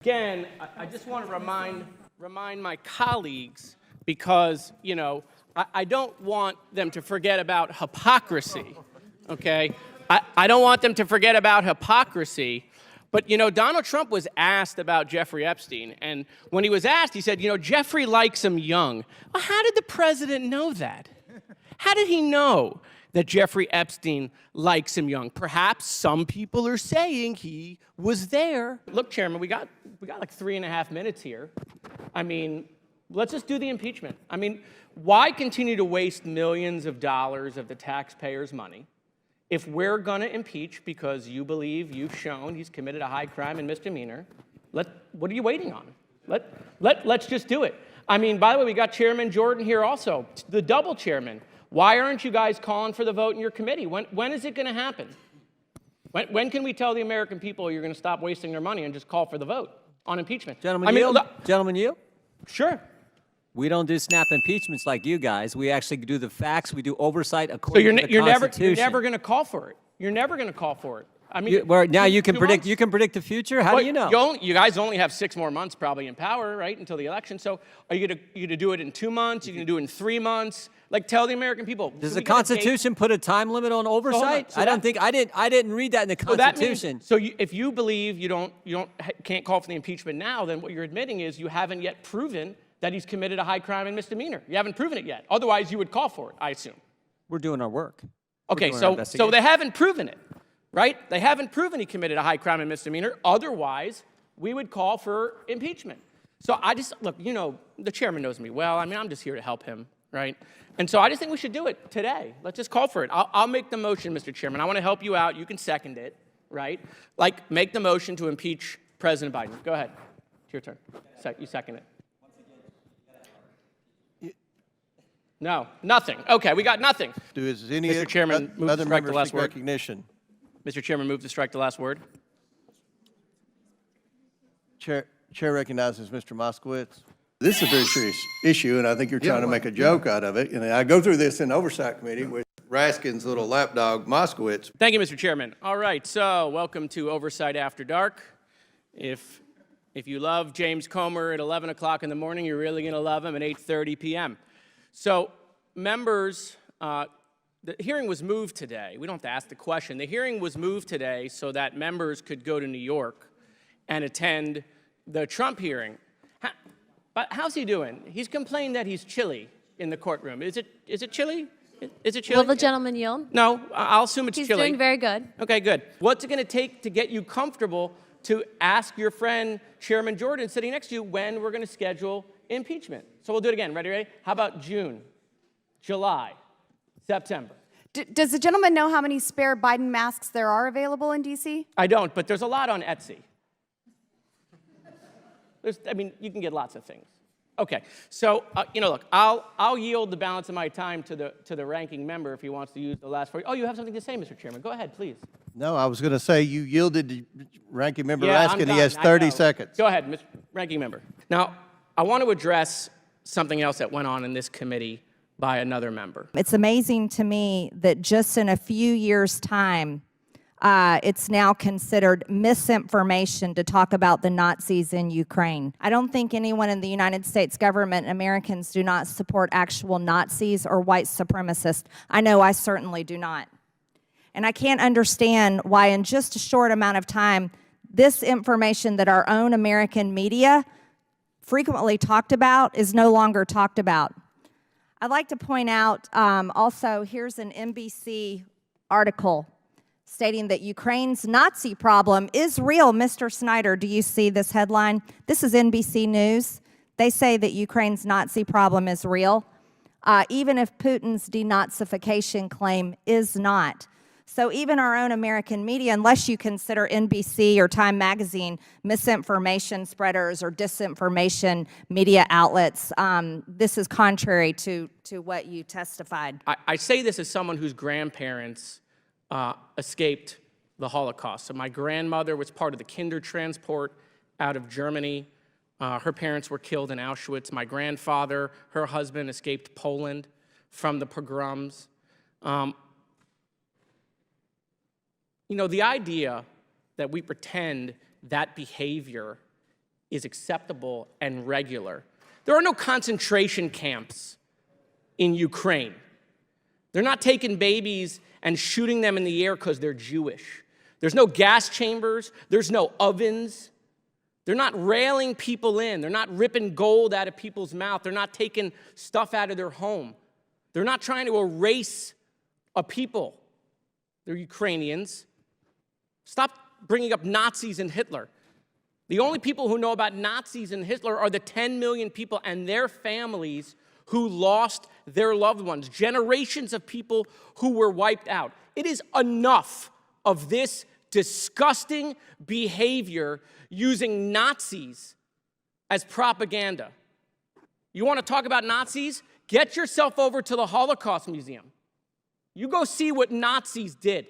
Again, I just want to remind my colleagues, because, you know, I don't want them to forget about hypocrisy, okay? I don't want them to forget about hypocrisy. But, you know, Donald Trump was asked about Jeffrey Epstein, and when he was asked, he said, you know, Jeffrey likes him young. Well, how did the president know that? How did he know that Jeffrey Epstein likes him young? Perhaps some people are saying he was there. Look, Chairman, we got like 3.5 minutes here. I mean, let's just do the impeachment. I mean, why continue to waste millions of dollars of the taxpayers' money if we're gonna impeach because you believe you've shown he's committed a high crime and misdemeanor? What are you waiting on? Let's just do it. I mean, by the way, we got Chairman Jordan here also, the double chairman. Why aren't you guys calling for the vote in your committee? When is it going to happen? When can we tell the American people you're going to stop wasting their money and just call for the vote on impeachment? Gentlemen, yield? Gentlemen, yield? Sure. We don't do snap impeachments like you guys. We actually do the facts. We do oversight according to the Constitution. You're never going to call for it. You're never going to call for it. I mean, now you can predict. You can predict the future. How do you know? You guys only have 6 more months probably in power, right, until the election. So are you gonna do it in 2 months? Are you gonna do it in 3 months? Like, tell the American people. Does the Constitution put a time limit on oversight? I don't think I didn't read that in the Constitution. If you believe you can't call for the impeachment now, then what you're admitting is you haven't yet proven that he's committed a high crime and misdemeanor. You haven't proven it yet. Otherwise, you would call for it, I assume. We're doing our work. Okay, so they haven't proven it. Right? They haven't proven he committed a high crime and misdemeanor. Otherwise, we would call for impeachment. So look, you know, the chairman knows me well. I mean, I'm just here to help him, right? And so I just think we should do it today. Let's just call for it. I'll make the motion, Mr. Chairman. I want to help you out. You can second it, right? Like, make the motion to impeach President Biden. Go ahead. It's your turn. You second it. No, nothing. Okay, we got nothing. Mr. Chairman, move to strike the last word. Recognition. Mr. Chairman, move to strike the last word. Chair recognizes Mr. Moskowitz. This is a very serious issue, and I think you're trying to make a joke out of it. And I go through this in Oversight Committee with Raskin's little lapdog, Moskowitz. Thank you, Mr. Chairman. All right, so welcome to Oversight After Dark. If you love James Comer at 11 o'clock in the morning, you're really going to love him at 8:30 p.m. So, members, the hearing was moved today. We don't have to ask the question. The hearing was moved today so that members could go to New York and attend the Trump hearing. But how's he doing? He's complained that he's chilly in the courtroom. Is it chilly? Is it chilly? Will the gentleman yield? No, I'll assume it's chilly. He's doing very good. Okay, good. What's it going to take to get you comfortable to ask your friend Chairman Jordan sitting next to you when we're going to schedule impeachment? So we'll do it again. Ready? How about June, July, September? Does the gentleman know how many spare Biden masks there are available in D.C.? I don't, but there's a lot on Etsy. I mean, you can get lots of things. Okay, so you know, look, I'll yield the balance of my time to the ranking member if he wants to use the last 40. Oh, you have something to say, Mr. Chairman? Go ahead, please. No, I was going to say you yielded to Ranking Member Yeah, Raskin. He has 30 seconds. Go ahead, Mr. Ranking Member. Now, I want to address something else that went on in this committee by another member. It's amazing to me that just in a few years' time, it's now considered misinformation to talk about the Nazis in Ukraine. I don't think anyone in the United States government, Americans, do not support actual Nazis or white supremacists. I know I certainly do not. And I can't understand why in just a short amount of time, this information that our own American media frequently talked about is no longer talked about. I'd like to point out also, here's an NBC article stating that Ukraine's Nazi problem is real. Mr. Snyder, do you see this headline? This is NBC News. They say that Ukraine's Nazi problem is real, even if Putin's denazification claim is not. So even our own American media, unless you consider NBC or Time Magazine misinformation spreaders or disinformation media outlets, this is contrary to what you testified. I say this as someone whose grandparents escaped the Holocaust. So my grandmother was part of the Kindertransport out of Germany. Her parents were killed in Auschwitz. My grandfather, her husband, escaped Poland from the pogroms. You know, the idea that we pretend that behavior is acceptable and regular. There are no concentration camps in Ukraine. They're not taking babies and shooting them in the air because they're Jewish. There's no gas chambers. There's no ovens. They're not railing people in. They're not ripping gold out of people's mouth. They're not taking stuff out of their home. They're not trying to erase a people. They're Ukrainians. Stop bringing up Nazis and Hitler. The only people who know about Nazis and Hitler are the 10 million people and their families who lost their loved ones, generations of people who were wiped out. It is enough of this disgusting behavior using Nazis as propaganda. You want to talk about Nazis? Get yourself over to the Holocaust Museum. You go see what Nazis did.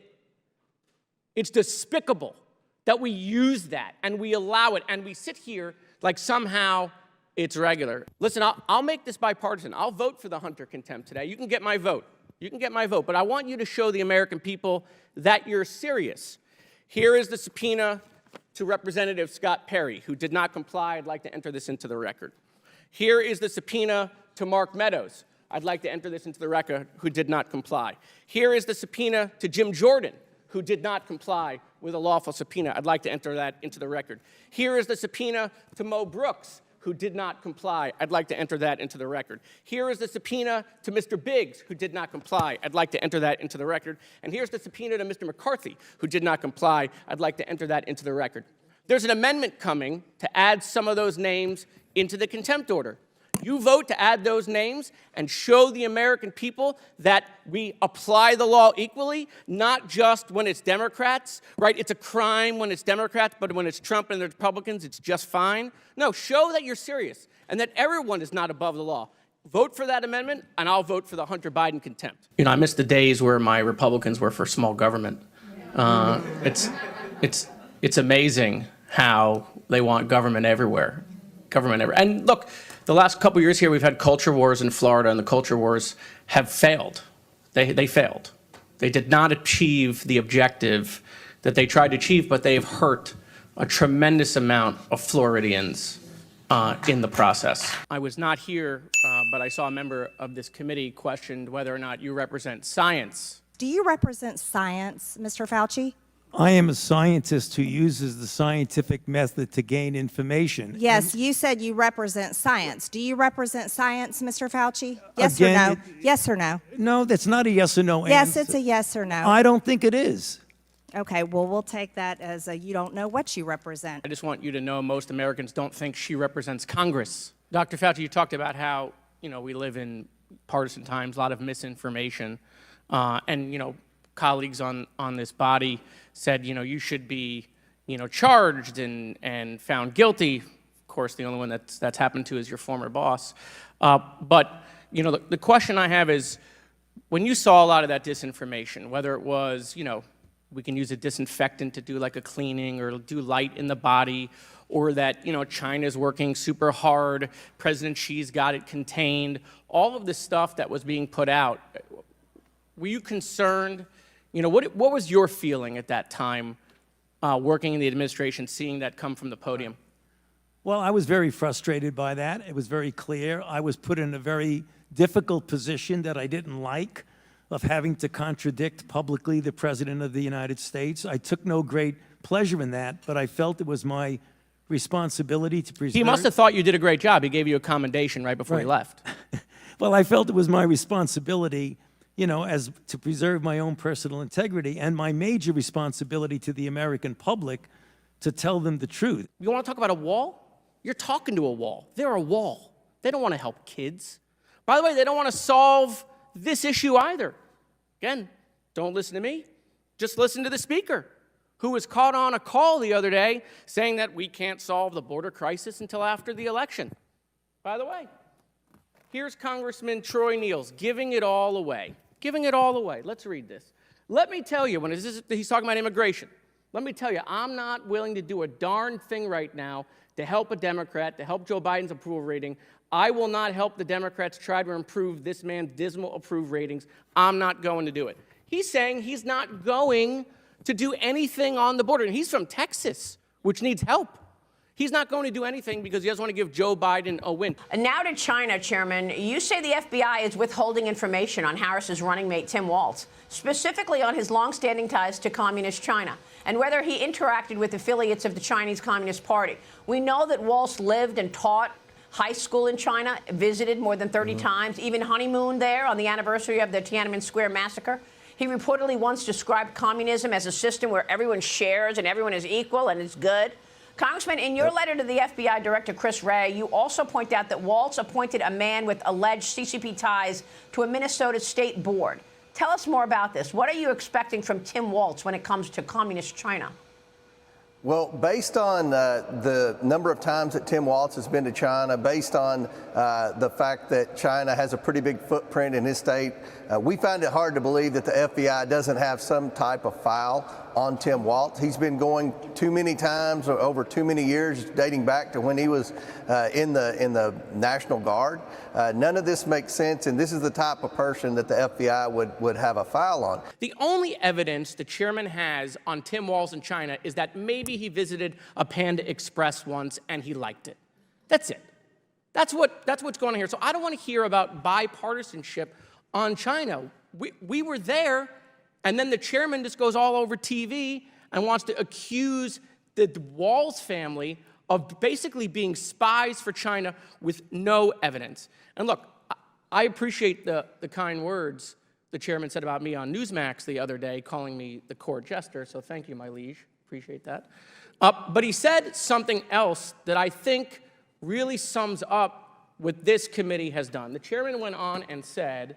It's despicable that we use that and we allow it and we sit here like somehow it's regular. Listen, I'll make this bipartisan. I'll vote for the Hunter contempt today. You can get my vote. You can get my vote. But I want you to show the American people that you're serious. Here is the subpoena to Representative Scott Perry, who did not comply. I'd like to enter this into the record. Here is the subpoena to Mark Meadows. I'd like to enter this into the record, who did not comply. Here is the subpoena to Jim Jordan, who did not comply with a lawful subpoena. I'd like to enter that into the record. Here is the subpoena to Mo Brooks, who did not comply. I'd like to enter that into the record. Here is the subpoena to Mr. Biggs, who did not comply. I'd like to enter that into the record. And here's the subpoena to Mr. McCarthy, who did not comply. I'd like to enter that into the record. There's an amendment coming to add some of those names into the contempt order. You vote to add those names and show the American people that we apply the law equally, not just when it's Democrats, right? It's a crime when it's Democrats, but when it's Trump and the Republicans, it's just fine. No, show that you're serious and that everyone is not above the law. Vote for that amendment, and I'll vote for the Hunter Biden contempt. You know, I miss the days where my Republicans were for small government. It's amazing how they want government everywhere. And look, the last couple years here, we've had culture wars in Florida, and the culture wars have failed. They failed. They did not achieve the objective that they tried to achieve, but they've hurt a tremendous amount of Floridians in the process. I was not here, but I saw a member of this committee questioned whether or not you represent science. Do you represent science, Mr. Fauci? I am a scientist who uses the scientific method to gain information. Yes, you said you represent science. Do you represent science, Mr. Fauci? Yes Again, or no? Yes or no? No, that's not a yes or no Yes, answer. it's a yes or no. I don't think it is. Okay, well, we'll take that as a you don't know what you represent. I just want you to know most Americans don't think she represents Congress. Dr. Fauci, you talked about how, we live in partisan times, a lot of misinformation, and, colleagues on this body said, you should be, charged and found guilty. Of course, the only one that's happened to is your former boss. But, the question I have is, when you saw a lot of that disinformation, whether it was, we can use a disinfectant to do like a cleaning or do light in the body, or that, China's working super hard, President Xi's got it contained, all of the stuff that was being put out, were you concerned? What was your feeling at that time, working in the administration, seeing that come from the podium? Well, I was very frustrated by that. It was very clear. I was put in a very difficult position that I didn't like, of having to contradict publicly the President of the United States. I took no great pleasure in that, but I felt it was my responsibility to preserve. He must have thought you did a great job. He gave you a commendation right before he left. Well, I felt it was my responsibility, as to preserve my own personal integrity and my major responsibility to the American public to tell them the truth. You want to talk about a wall? You're talking to a wall. They're a wall. They don't want to help kids. By the way, they don't want to solve this issue either. Again, don't listen to me. Just listen to the speaker, who was caught on a call the other day saying that we can't solve the border crisis until after the election. By the way, here's Congressman Troy Niels giving it all away. Giving it all away. Let's read this. Let me tell you, when he's talking about immigration, let me tell you, I'm not willing to do a darn thing right now to help a Democrat, to help Joe Biden's approval rating. I will not help the Democrats try to improve this man's dismal approval ratings. I'm not going to do it. He's saying he's not going to do anything on the border. And he's from Texas, which needs help. He's not going to do anything because he doesn't want to give Joe Biden a win. And now to China, Chairman. You say the FBI is withholding information on Harris's running mate, Tim Walz, specifically on his longstanding ties to communist China and whether he interacted with affiliates of the Chinese Communist Party. We know that Walz lived and taught high school in China, visited more than 30 times, even honeymooned there on the anniversary of the Tiananmen Square massacre. He reportedly once described communism as a system where everyone shares and everyone is equal and it's good. Congressman, in your letter to the FBI Director Chris Wray, you also point out that Walz appointed a man with alleged CCP ties to a Minnesota state board. Tell us more about this. What are you expecting from Tim Walz when it comes to communist China? Well, based on the number of times that Tim Walz has been to China, based on the fact that China has a pretty big footprint in his state, we find it hard to believe that the FBI doesn't have some type of file on Tim Walz. He's been going too many times over too many years, dating back to when he was in the National Guard. None of this makes sense, and this is the type of person that the FBI would have a file on. The only evidence the chairman has on Tim Walz in China is that maybe he visited a Panda Express once and he liked it. That's it. That's what's going on here. So I don't want to hear about bipartisanship on China. We were there, and then the chairman just goes all over TV and wants to accuse the Walz family of basically being spies for China with no evidence. And look, I appreciate the kind words the chairman said about me on Newsmax the other day, calling me the court jester, so thank you, my liege. Appreciate that. But he said something else that I think really sums up what this committee has done. The chairman went on and said,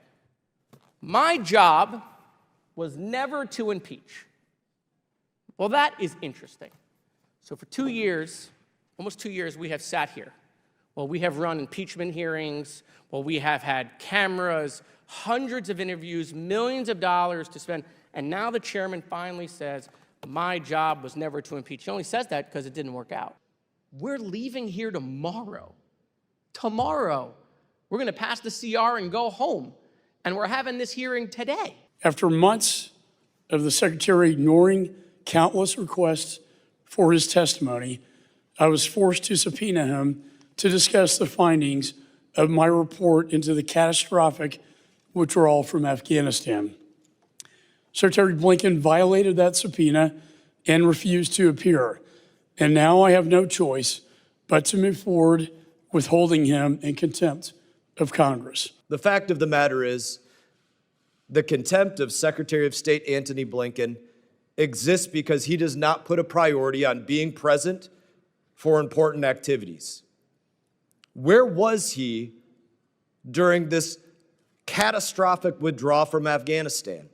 my job was never to impeach. Well, that is interesting. So for 2 years, almost 2 years, we have sat here. Well, we have run impeachment hearings. Well, we have had cameras, hundreds of interviews, millions of dollars to spend. And now the chairman finally says, my job was never to impeach. He only says that because it didn't work out. We're leaving here tomorrow. Tomorrow. We're going to pass the CR and go home. And we're having this hearing today. After months of the Secretary ignoring countless requests for his testimony, I was forced to subpoena him to discuss the findings of my report into the catastrophic withdrawal from Afghanistan. Secretary Blinken violated that subpoena and refused to appear. And now I have no choice but to move forward with holding him in contempt of Congress. The fact of the matter is, the contempt of Secretary of State Antony Blinken exists because he does not put a priority on being present for important activities. Where was he during this catastrophic withdrawal from Afghanistan?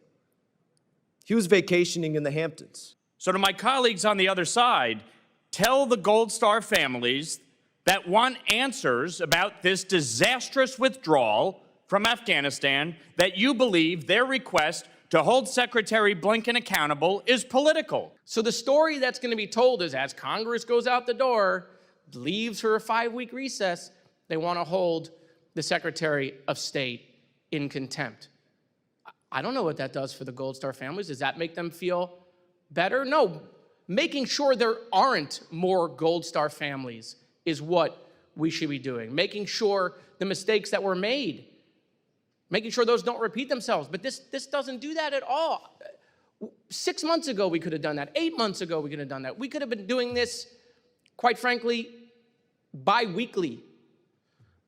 He was vacationing in the Hamptons. So to my colleagues on the other side, tell the Gold Star families that want answers about this disastrous withdrawal from Afghanistan, that you believe their request to hold Secretary Blinken accountable is political. So the story that's going to be told is as Congress goes out the door, leaves for a 5-week recess, they want to hold the Secretary of State in contempt. I don't know what that does for the Gold Star families. Does that make them feel better? No. Making sure there aren't more Gold Star families is what we should be doing. Making sure the mistakes that were made, making sure those don't repeat themselves. But this doesn't do that at all. 6 months ago, we could have done that. 8 months ago, we could have done that. We could have been doing this, quite frankly, bi-weekly,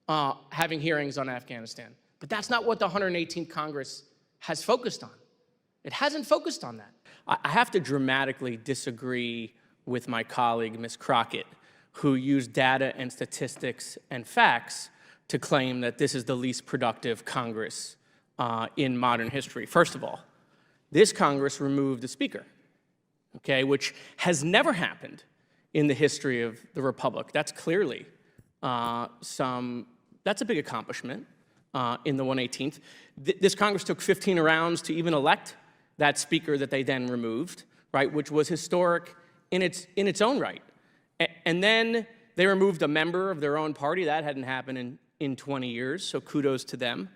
having hearings on Afghanistan. But that's not what the 118th Congress has focused on. It hasn't focused on that. I have to dramatically disagree with my colleague, Ms. Crockett, who used data and statistics and facts to claim that this is the least productive Congress in modern history. First of all, this Congress removed the Speaker, okay, which has never happened in the history of the Republic. That's clearly that's a big accomplishment in the 118th. This Congress took 15 rounds to even elect that Speaker that they then removed, right, which was historic in its own right. And then they removed a member of their own party. That hadn't happened in 20 years, so kudos to them.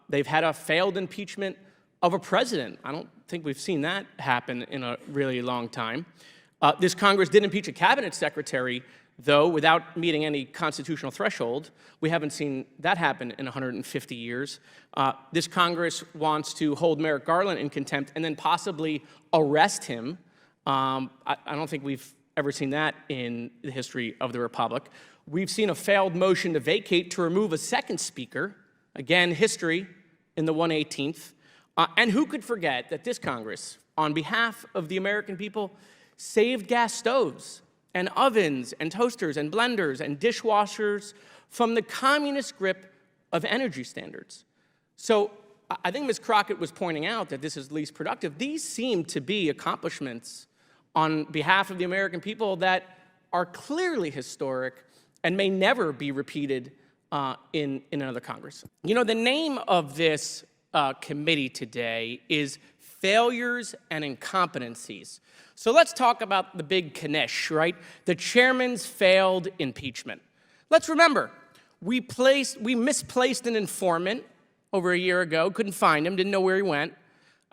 They've had a failed impeachment of a president. I don't think we've seen that happen in a really long time. This Congress did impeach a cabinet secretary though, without meeting any constitutional threshold. We haven't seen that happen in 150 years. This Congress wants to hold Merrick Garland in contempt and then possibly arrest him. I don't think we've ever seen that in the history of the Republic. We've seen a failed motion to vacate to remove a second speaker. Again, history in the 118th. And who could forget that this Congress, on behalf of the American people, saved gas stoves and ovens and toasters and blenders and dishwashers from the communist grip of energy standards. So I think Ms. Crockett was pointing out that this is least productive. These seem to be accomplishments on behalf of the American people that are clearly historic and may never be repeated in another Congress. You know, the name of this committee today is Failures and Incompetencies. So let's talk about the big Knish, right? The chairman's failed impeachment. Let's remember, we misplaced an informant over a year ago, couldn't find him, didn't know where he went.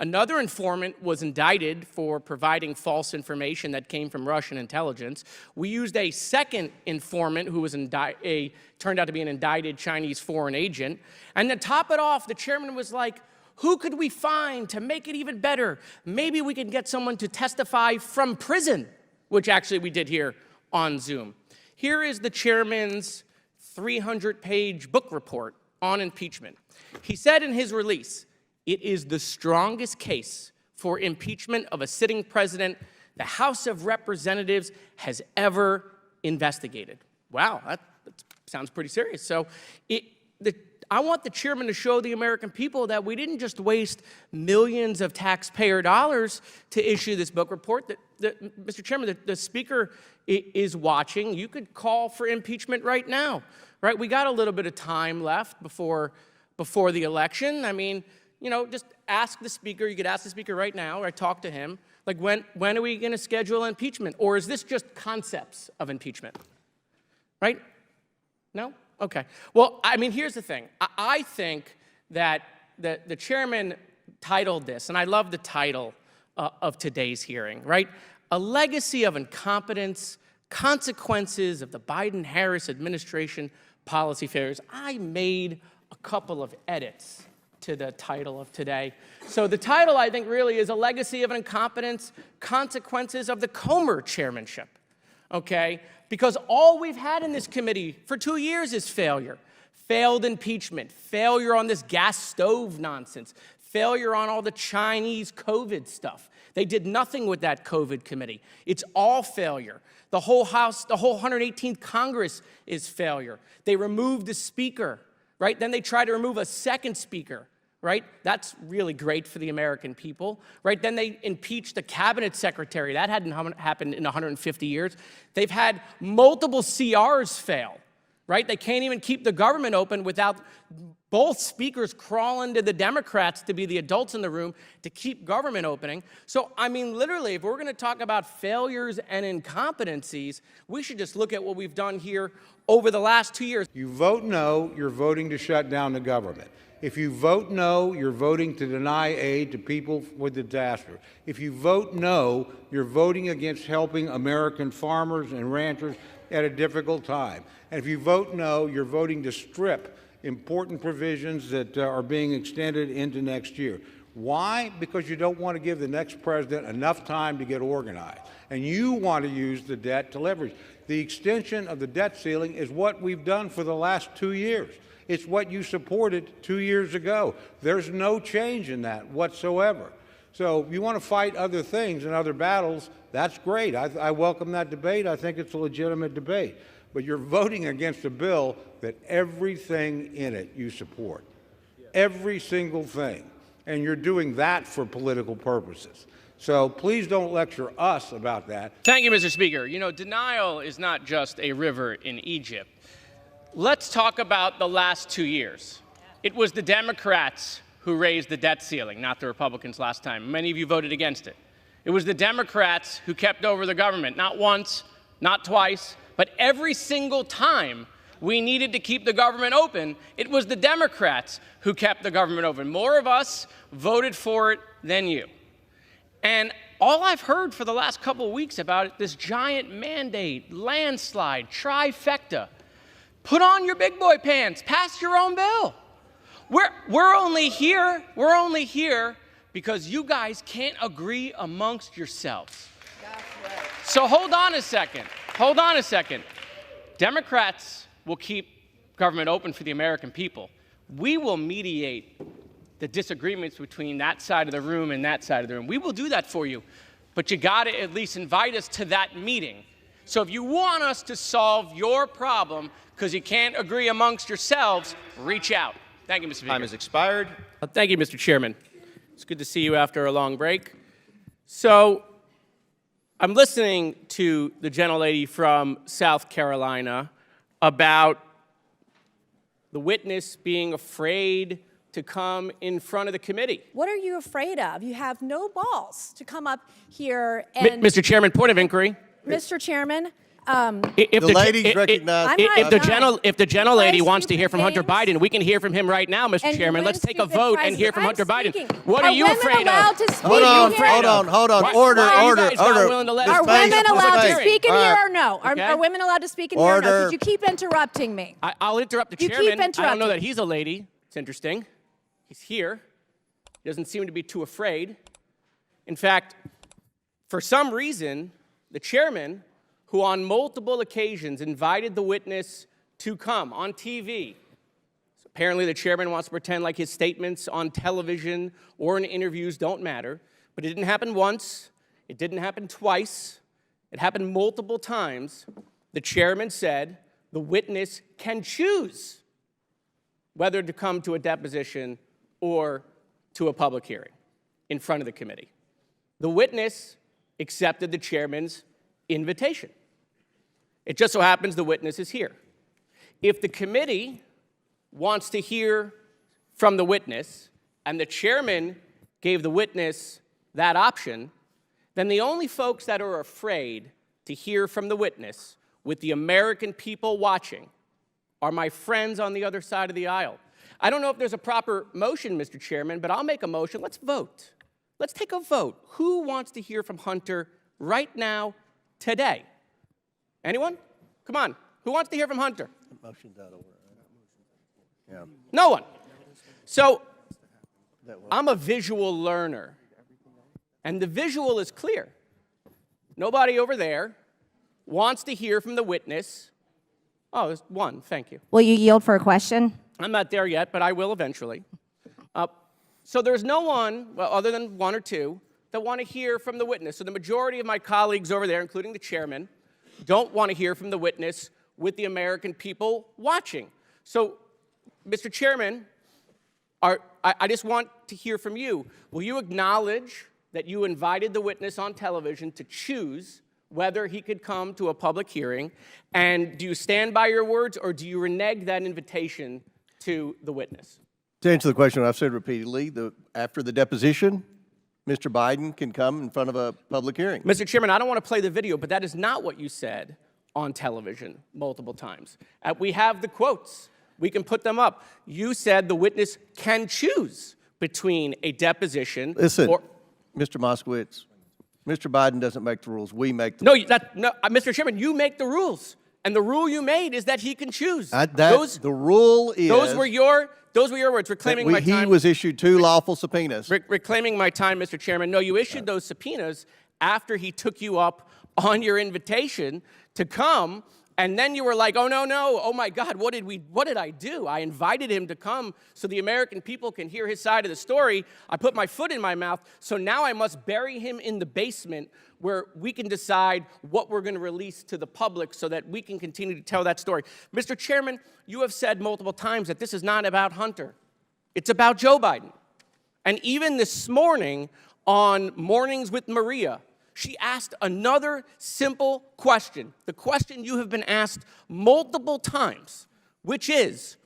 Another informant was indicted for providing false information that came from Russian intelligence. We used a second informant who was turned out to be an indicted Chinese foreign agent. And to top it off, the chairman was like, who could we find to make it even better? Maybe we can get someone to testify from prison, which actually we did here on Zoom. Here is the chairman's 300-page book report on impeachment. He said in his release, it is the strongest case for impeachment of a sitting president the House of Representatives has ever investigated. Wow, that sounds pretty serious. So I want the chairman to show the American people that we didn't just waste millions of taxpayer dollars to issue this book report. Mr. Chairman, the speaker is watching. You could call for impeachment right now, right? We got a little bit of time left before the election. I mean, you know, just ask the speaker. You could ask the speaker right now, or talk to him. Like, when are we going to schedule impeachment? Or is this just concepts of impeachment? Right? No? Okay. Well, I mean, here's the thing. I think that the chairman titled this, and I love the title of today's hearing, right? A legacy of incompetence, consequences of the Biden-Harris administration policy failures. I made a couple of edits to the title of today. So the title, I think, really is a legacy of incompetence, consequences of the Comer chairmanship, okay? Because all we've had in this committee for 2 years is failure. Failed impeachment, failure on this gas stove nonsense, failure on all the Chinese COVID stuff. They did nothing with that COVID committee. It's all failure. The whole House, the whole 118th Congress is failure. They removed the speaker, right? Then they try to remove a second speaker, right? That's really great for the American people, right? Then they impeached the cabinet secretary. That hadn't happened in 150 years. They've had multiple CRs fail, right? They can't even keep the government open without both speakers crawling to the Democrats to be the adults in the room to keep government opening. So, I mean, literally, if we're going to talk about failures and incompetencies, we should just look at what we've done here over the last 2 years. You vote no, you're voting to shut down the government. If you vote no, you're voting to deny aid to people with disaster. If you vote no, you're voting against helping American farmers and ranchers at a difficult time. And if you vote no, you're voting to strip important provisions that are being extended into next year. Why? Because you don't want to give the next president enough time to get organized. And you want to use the debt to leverage. The extension of the debt ceiling is what we've done for the last 2 years. It's what you supported 2 years ago. There's no change in that whatsoever. So if you want to fight other things and other battles, that's great. I welcome that debate. I think it's a legitimate debate. But you're voting against a bill that everything in it you support. Every single thing. And you're doing that for political purposes. So please don't lecture us about that. Thank you, Mr. Speaker. You know, denial is not just a river in Egypt. Let's talk about the last 2 years. It was the Democrats who raised the debt ceiling, not the Republicans last time. Many of you voted against it. It was the Democrats who kept over the government, not once, not twice, but every single time we needed to keep the government open, it was the Democrats who kept the government open. More of us voted for it than you. And all I've heard for the last couple of weeks about this giant mandate, landslide, trifecta. Put on your big boy pants, pass your own bill. We're only here because you guys can't agree amongst yourselves. So hold on a second. Democrats will keep government open for the American people. We will mediate the disagreements between that side of the room and that side of the room. We will do that for you, but you gotta at least invite us to that meeting. So if you want us to solve your problem because you can't agree amongst yourselves, reach out. Thank you, Mr. Speaker. Time has expired. Thank you, Mr. Chairman. It's good to see you after a long break. So I'm listening to the gentlelady from South Carolina about the witness being afraid to come in front of the committee. What are you afraid of? You have no balls to come up here and... Mr. Chairman, point of inquiry. Mr. Chairman, If The ladies recognize. If the gentlelady wants to hear from Hunter Stupid Biden, we can hear from him right now, Mr. And you Chairman. Let's win take a stupid vote and prizes. hear from I'm Hunter Biden. speaking. What are you women afraid allowed of? to speak Hold on, in here? hold on. Why Order, are you order, guys not order. willing to let Are us finish women the allowed to hearing? speak in All here right. or no? Okay. Are women allowed to speak in here or no? Order. Because you keep interrupting me. I'll interrupt the You keep chairman. I don't interrupting. know that he's a lady. It's interesting. He's here. He doesn't seem to be too afraid. In fact, for some reason, the chairman, who on multiple occasions invited the witness to come on TV. So apparently the chairman wants to pretend like his statements on television or in interviews don't matter. But it didn't happen once. It didn't happen twice. It happened multiple times. The chairman said the witness can choose whether to come to a deposition or to a public hearing in front of the committee. The witness accepted the chairman's invitation. It just so happens the witness is here. If the committee wants to hear from the witness and the chairman gave the witness that option, then the only folks that are afraid to hear from the witness with the American people watching are my friends on the other side of the aisle. I don't know if there's a proper motion, Mr. Chairman, but I'll make a motion. Let's vote. Let's take a vote. Who wants to hear from Hunter right now, today? Anyone? Come on. Who wants to hear from Hunter? Yeah. No one. So I'm a visual learner, and the visual is clear. Nobody over there wants to hear from the witness. Oh, there's one. Thank you. Will you yield for a question? I'm not there yet, but I will eventually. So there's no one, well, other than one or two, that want to hear from the witness. So the majority of my colleagues over there, including the chairman, don't want to hear from the witness with the American people watching. So, Mr. Chairman, I just want to hear from you. Will you acknowledge that you invited the witness on television to choose whether he could come to a public hearing? And do you stand by your words, or do you renege that invitation to the witness? To answer the question, I've said repeatedly, after the deposition, Mr. Biden can come in front of a public hearing. Mr. Chairman, I don't want to play the video, but that is not what you said on television multiple times. We have the quotes. We can put them up. You said the witness can choose between a deposition Listen, or... Mr. Moskowitz, Mr. Biden doesn't make the rules. We make the No, Mr. Chairman, you make the rules. And the rule you made is that he can choose. the rule is... Those were your words, reclaiming my time. He was issued 2 lawful subpoenas. Reclaiming my time, Mr. Chairman. No, you issued those subpoenas after he took you up on your invitation to come, and then you were like, oh, no, oh my God, what did I do? I invited him to come so the American people can hear his side of the story. I put my foot in my mouth, so now I must bury him in the basement where we can decide what we're going to release to the public so that we can continue to tell that story. Mr. Chairman, you have said multiple times that this is not about Hunter. It's about Joe Biden. And even this morning on Mornings with Maria, she asked another simple question, the question you have been asked multiple times, which is,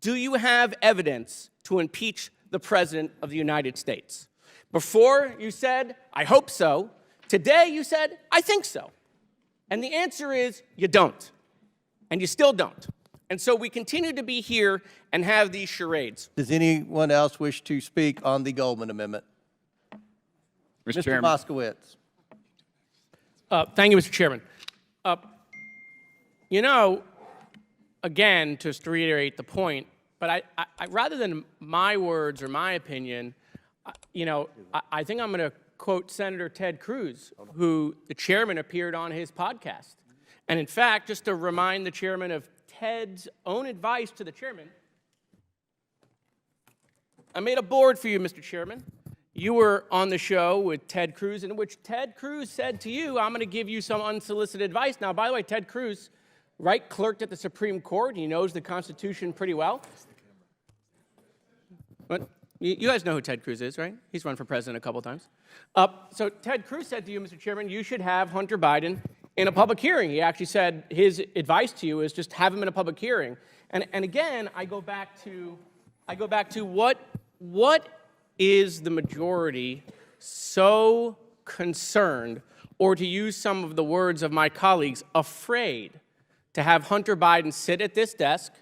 do you have evidence to impeach the President of the United States? Before you said, I hope so. Today you said, I think so. And the answer is, you don't. And you still don't. And so we continue to be here and have these charades. Does anyone else wish to speak on the Goldman Amendment? Mr. Chairman. Moskowitz. Thank you, Mr. Chairman. You know, again, just to reiterate the point, but I rather than my words or my opinion, I think I'm going to quote Senator Ted Cruz, who the chairman appeared on his podcast. And in fact, just to remind the chairman of Ted's own advice to the chairman, I made a board for you, Mr. Chairman. You were on the show with Ted Cruz, in which Ted Cruz said to you, I'm going to give you some unsolicited advice. Now, by the way, Ted Cruz, right, clerked at the Supreme Court. He knows the Constitution pretty well. But you guys know who Ted Cruz is, right? He's run for president a couple times. So Ted Cruz said to you, Mr. Chairman, you should have Hunter Biden in a public hearing. He actually said his advice to you is just have him in a public hearing. And again, I go back to what is the majority so concerned, or to use some of the words of my colleagues, afraid to have Hunter Biden sit at this desk?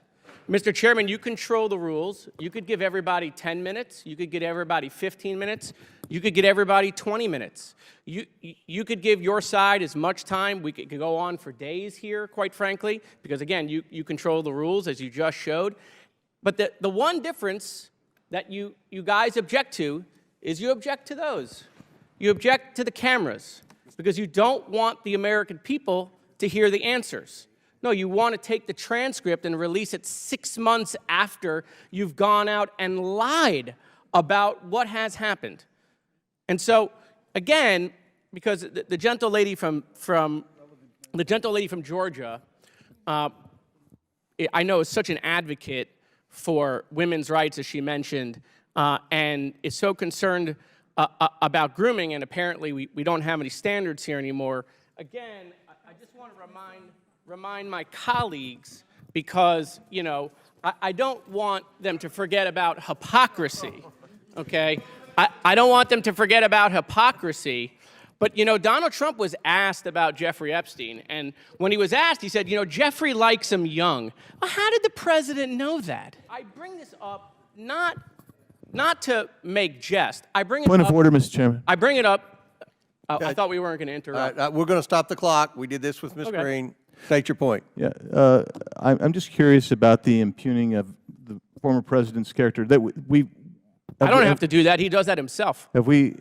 Mr. Chairman, you control the rules. You could give everybody 10 minutes. You could give everybody 15 minutes. You could give everybody 20 minutes. You could give your side as much time. We could go on for days here, quite frankly, because, again, you control the rules, as you just showed. But the one difference that you guys object to is you object to those. You object to the cameras because you don't want the American people to hear the answers. No, you want to take the transcript and release it 6 months after you've gone out and lied about what has happened. And so, again, because the gentle lady from Georgia, I know is such an advocate for women's rights, as she mentioned, and is so concerned about grooming, and apparently we don't have any standards here anymore. Again, I just want to remind my colleagues, because, I don't want them to forget about hypocrisy, okay? I don't want them to forget about hypocrisy. But, Donald Trump was asked about Jeffrey Epstein, and when he was asked, he said, Jeffrey likes him young. Well, how did the president know that? I bring this up not to make jest. I bring it Point up. of order, Mr. Chairman. I bring it up. I thought we weren't going to interrupt. We're going to stop the clock. We did this with Ms. Okay. Green. State your point. Yeah, I'm just curious about the impugning of the former president's character. That we I don't have to do that. He does that himself. Have we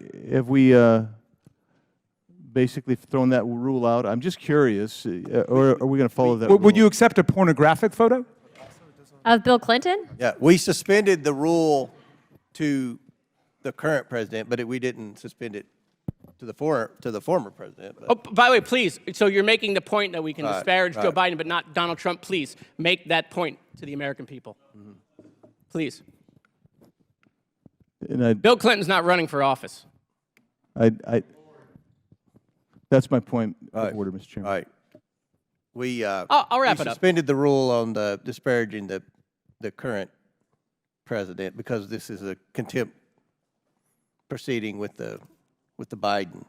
basically thrown that rule out? I'm just curious, or are we going to follow that rule? Would you accept a pornographic photo? Of Bill Clinton? Yeah, we suspended the rule to the current president, but we didn't suspend it to the former president. But. Oh, by the way, please, so you're making the point that we can disparage Joe right. Biden, but not Donald Trump. Please make that point to the American people. Mm-hmm. Please. And Bill Clinton's not running for office. That's my point of order, Mr. Chairman. All right. I'll wrap it up. Suspended the rule on the disparaging the current president because this is a contempt proceeding with the Biden.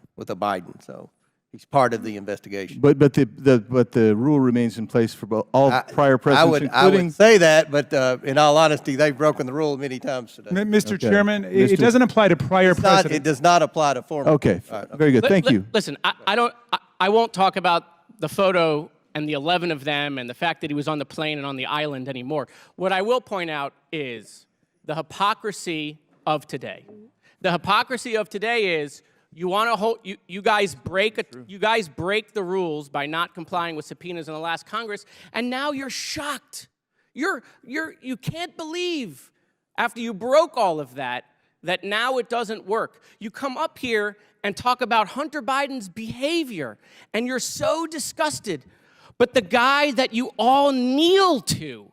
So he's part of the investigation. But the rule remains in place for all prior presidents, I would say that, but in all honesty, they've broken the rule many times today. Mr. Chairman, it doesn't apply to prior presidents. It does not apply to former. Okay, very good. Thank you. Listen, I won't talk about the photo and the 11 of them and the fact that he was on the plane and on the island anymore. What I will point out is the hypocrisy of today. The hypocrisy of today is you want to hold you guys break the rules by not complying with subpoenas in the last Congress, and now you're shocked. You can't believe after you broke all of that now it doesn't work. You come up here and talk about Hunter Biden's behavior, and you're so disgusted. But the guy that you all kneel to,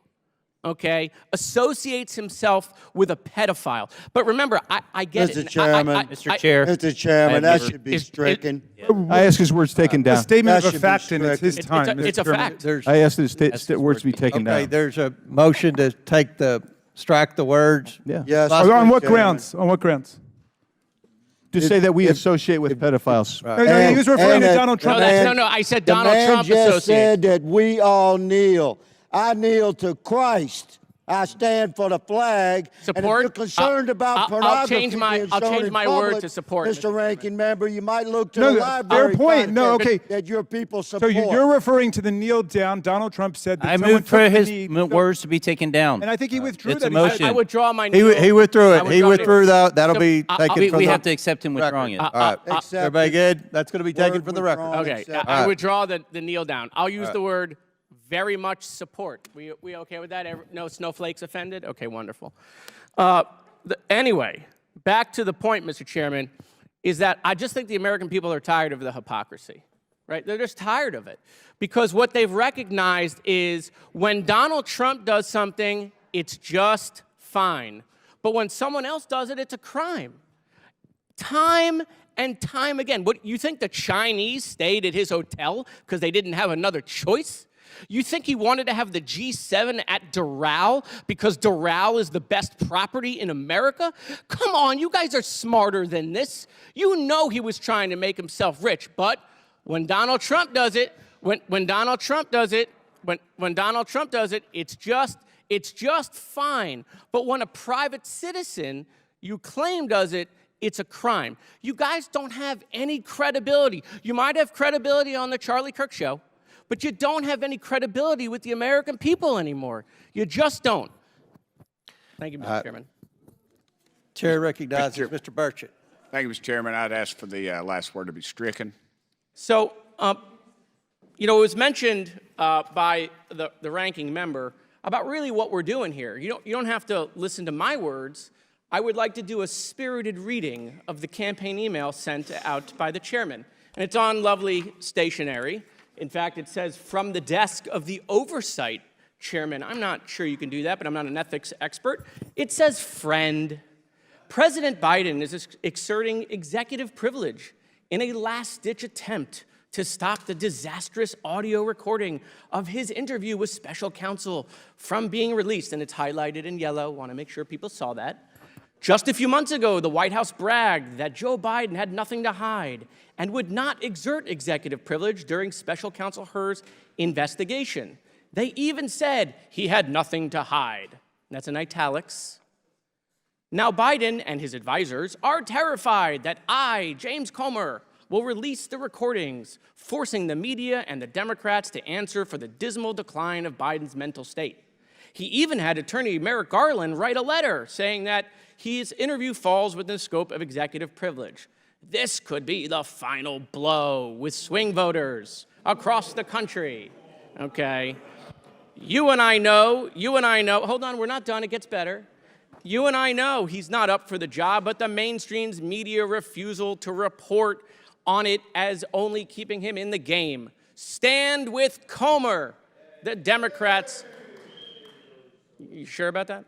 okay, associates himself with a pedophile. But remember, I get it. Mr. Chairman, Mr. Chairman, that should be stricken. I ask his words taken down. A statement of a fact, and it's his time. It's a fact. I ask his words to be taken down. Okay, there's a motion to strike the words. Yeah. Yes. On what grounds? On what grounds? To say that we associate with pedophiles. No, he was referring to Donald Trump. No, I said Donald Trump just associates. said that we all kneel. I kneel to Christ. I stand for the flag. Support. And if you're concerned about pornography I'll change my word public, to support. Mr. Ranking Member, you might look to No, the fair library point. No, okay. that your people So support. you're referring to the kneel down. Donald Trump said that I someone moved for took the his knee. words to be taken down. And I think he withdrew It's that. a motion. I withdraw my. He withdrew I it. He withdraw withdrew that. That'll So, be taken from We the have to accept him withdrawing it. All right. Accept Everybody it. good? That's going to be taken Word for the record. withdrawn. Okay, Accept. I withdraw the kneel down. I'll use right. the word very much support. We okay with that? No snowflakes offended? Okay, wonderful. Anyway, back to the point, Mr. Chairman, is that I just think the American people are tired of the hypocrisy, right? They're just tired of it. Because what they've recognized is when Donald Trump does something, it's just fine. But when someone else does it, it's a crime. Time and time again. What, you think the Chinese stayed at his hotel because they didn't have another choice? You think he wanted to have the G7 at Doral because Doral is the best property in America? Come on, you guys are smarter than this. You know he was trying to make himself rich, but when Donald Trump does it, when Donald Trump does it, when Donald Trump does it, it's just fine. But when a private citizen you claim does it, it's a crime. You guys don't have any credibility. You might have credibility on the Charlie Kirk show, but you don't have any credibility with the American people anymore. You just don't. Thank you, Mr. Chairman. Chair recognizes Mr. Burchett. Thank you, Mr. Chairman. I'd ask for the last word to be stricken. So, it was mentioned by the ranking member about really what we're doing here. You don't have to listen to my words. I would like to do a spirited reading of the campaign email sent out by the chairman. And it's on lovely stationery. In fact, it says, from the desk of the oversight chairman. I'm not sure you can do that, but I'm not an ethics expert. It says, friend. President Biden is exerting executive privilege in a last-ditch attempt to stop the disastrous audio recording of his interview with special counsel from being released. And it's highlighted in yellow. Want to make sure people saw that. Just a few months ago, the White House bragged that Joe Biden had nothing to hide and would not exert executive privilege during special counsel Hur's investigation. They even said he had nothing to hide. That's in italics. Now Biden and his advisors are terrified that I, James Comer, will release the recordings, forcing the media and the Democrats to answer for the dismal decline of Biden's mental state. He even had attorney Merrick Garland write a letter saying that his interview falls within the scope of executive privilege. This could be the final blow with swing voters across the country. Okay. You and I know, hold on, we're not done, it gets better. You and I know he's not up for the job, but the mainstream's media refusal to report on it as only keeping him in the game. Stand with Comer. The Democrats, you sure about that?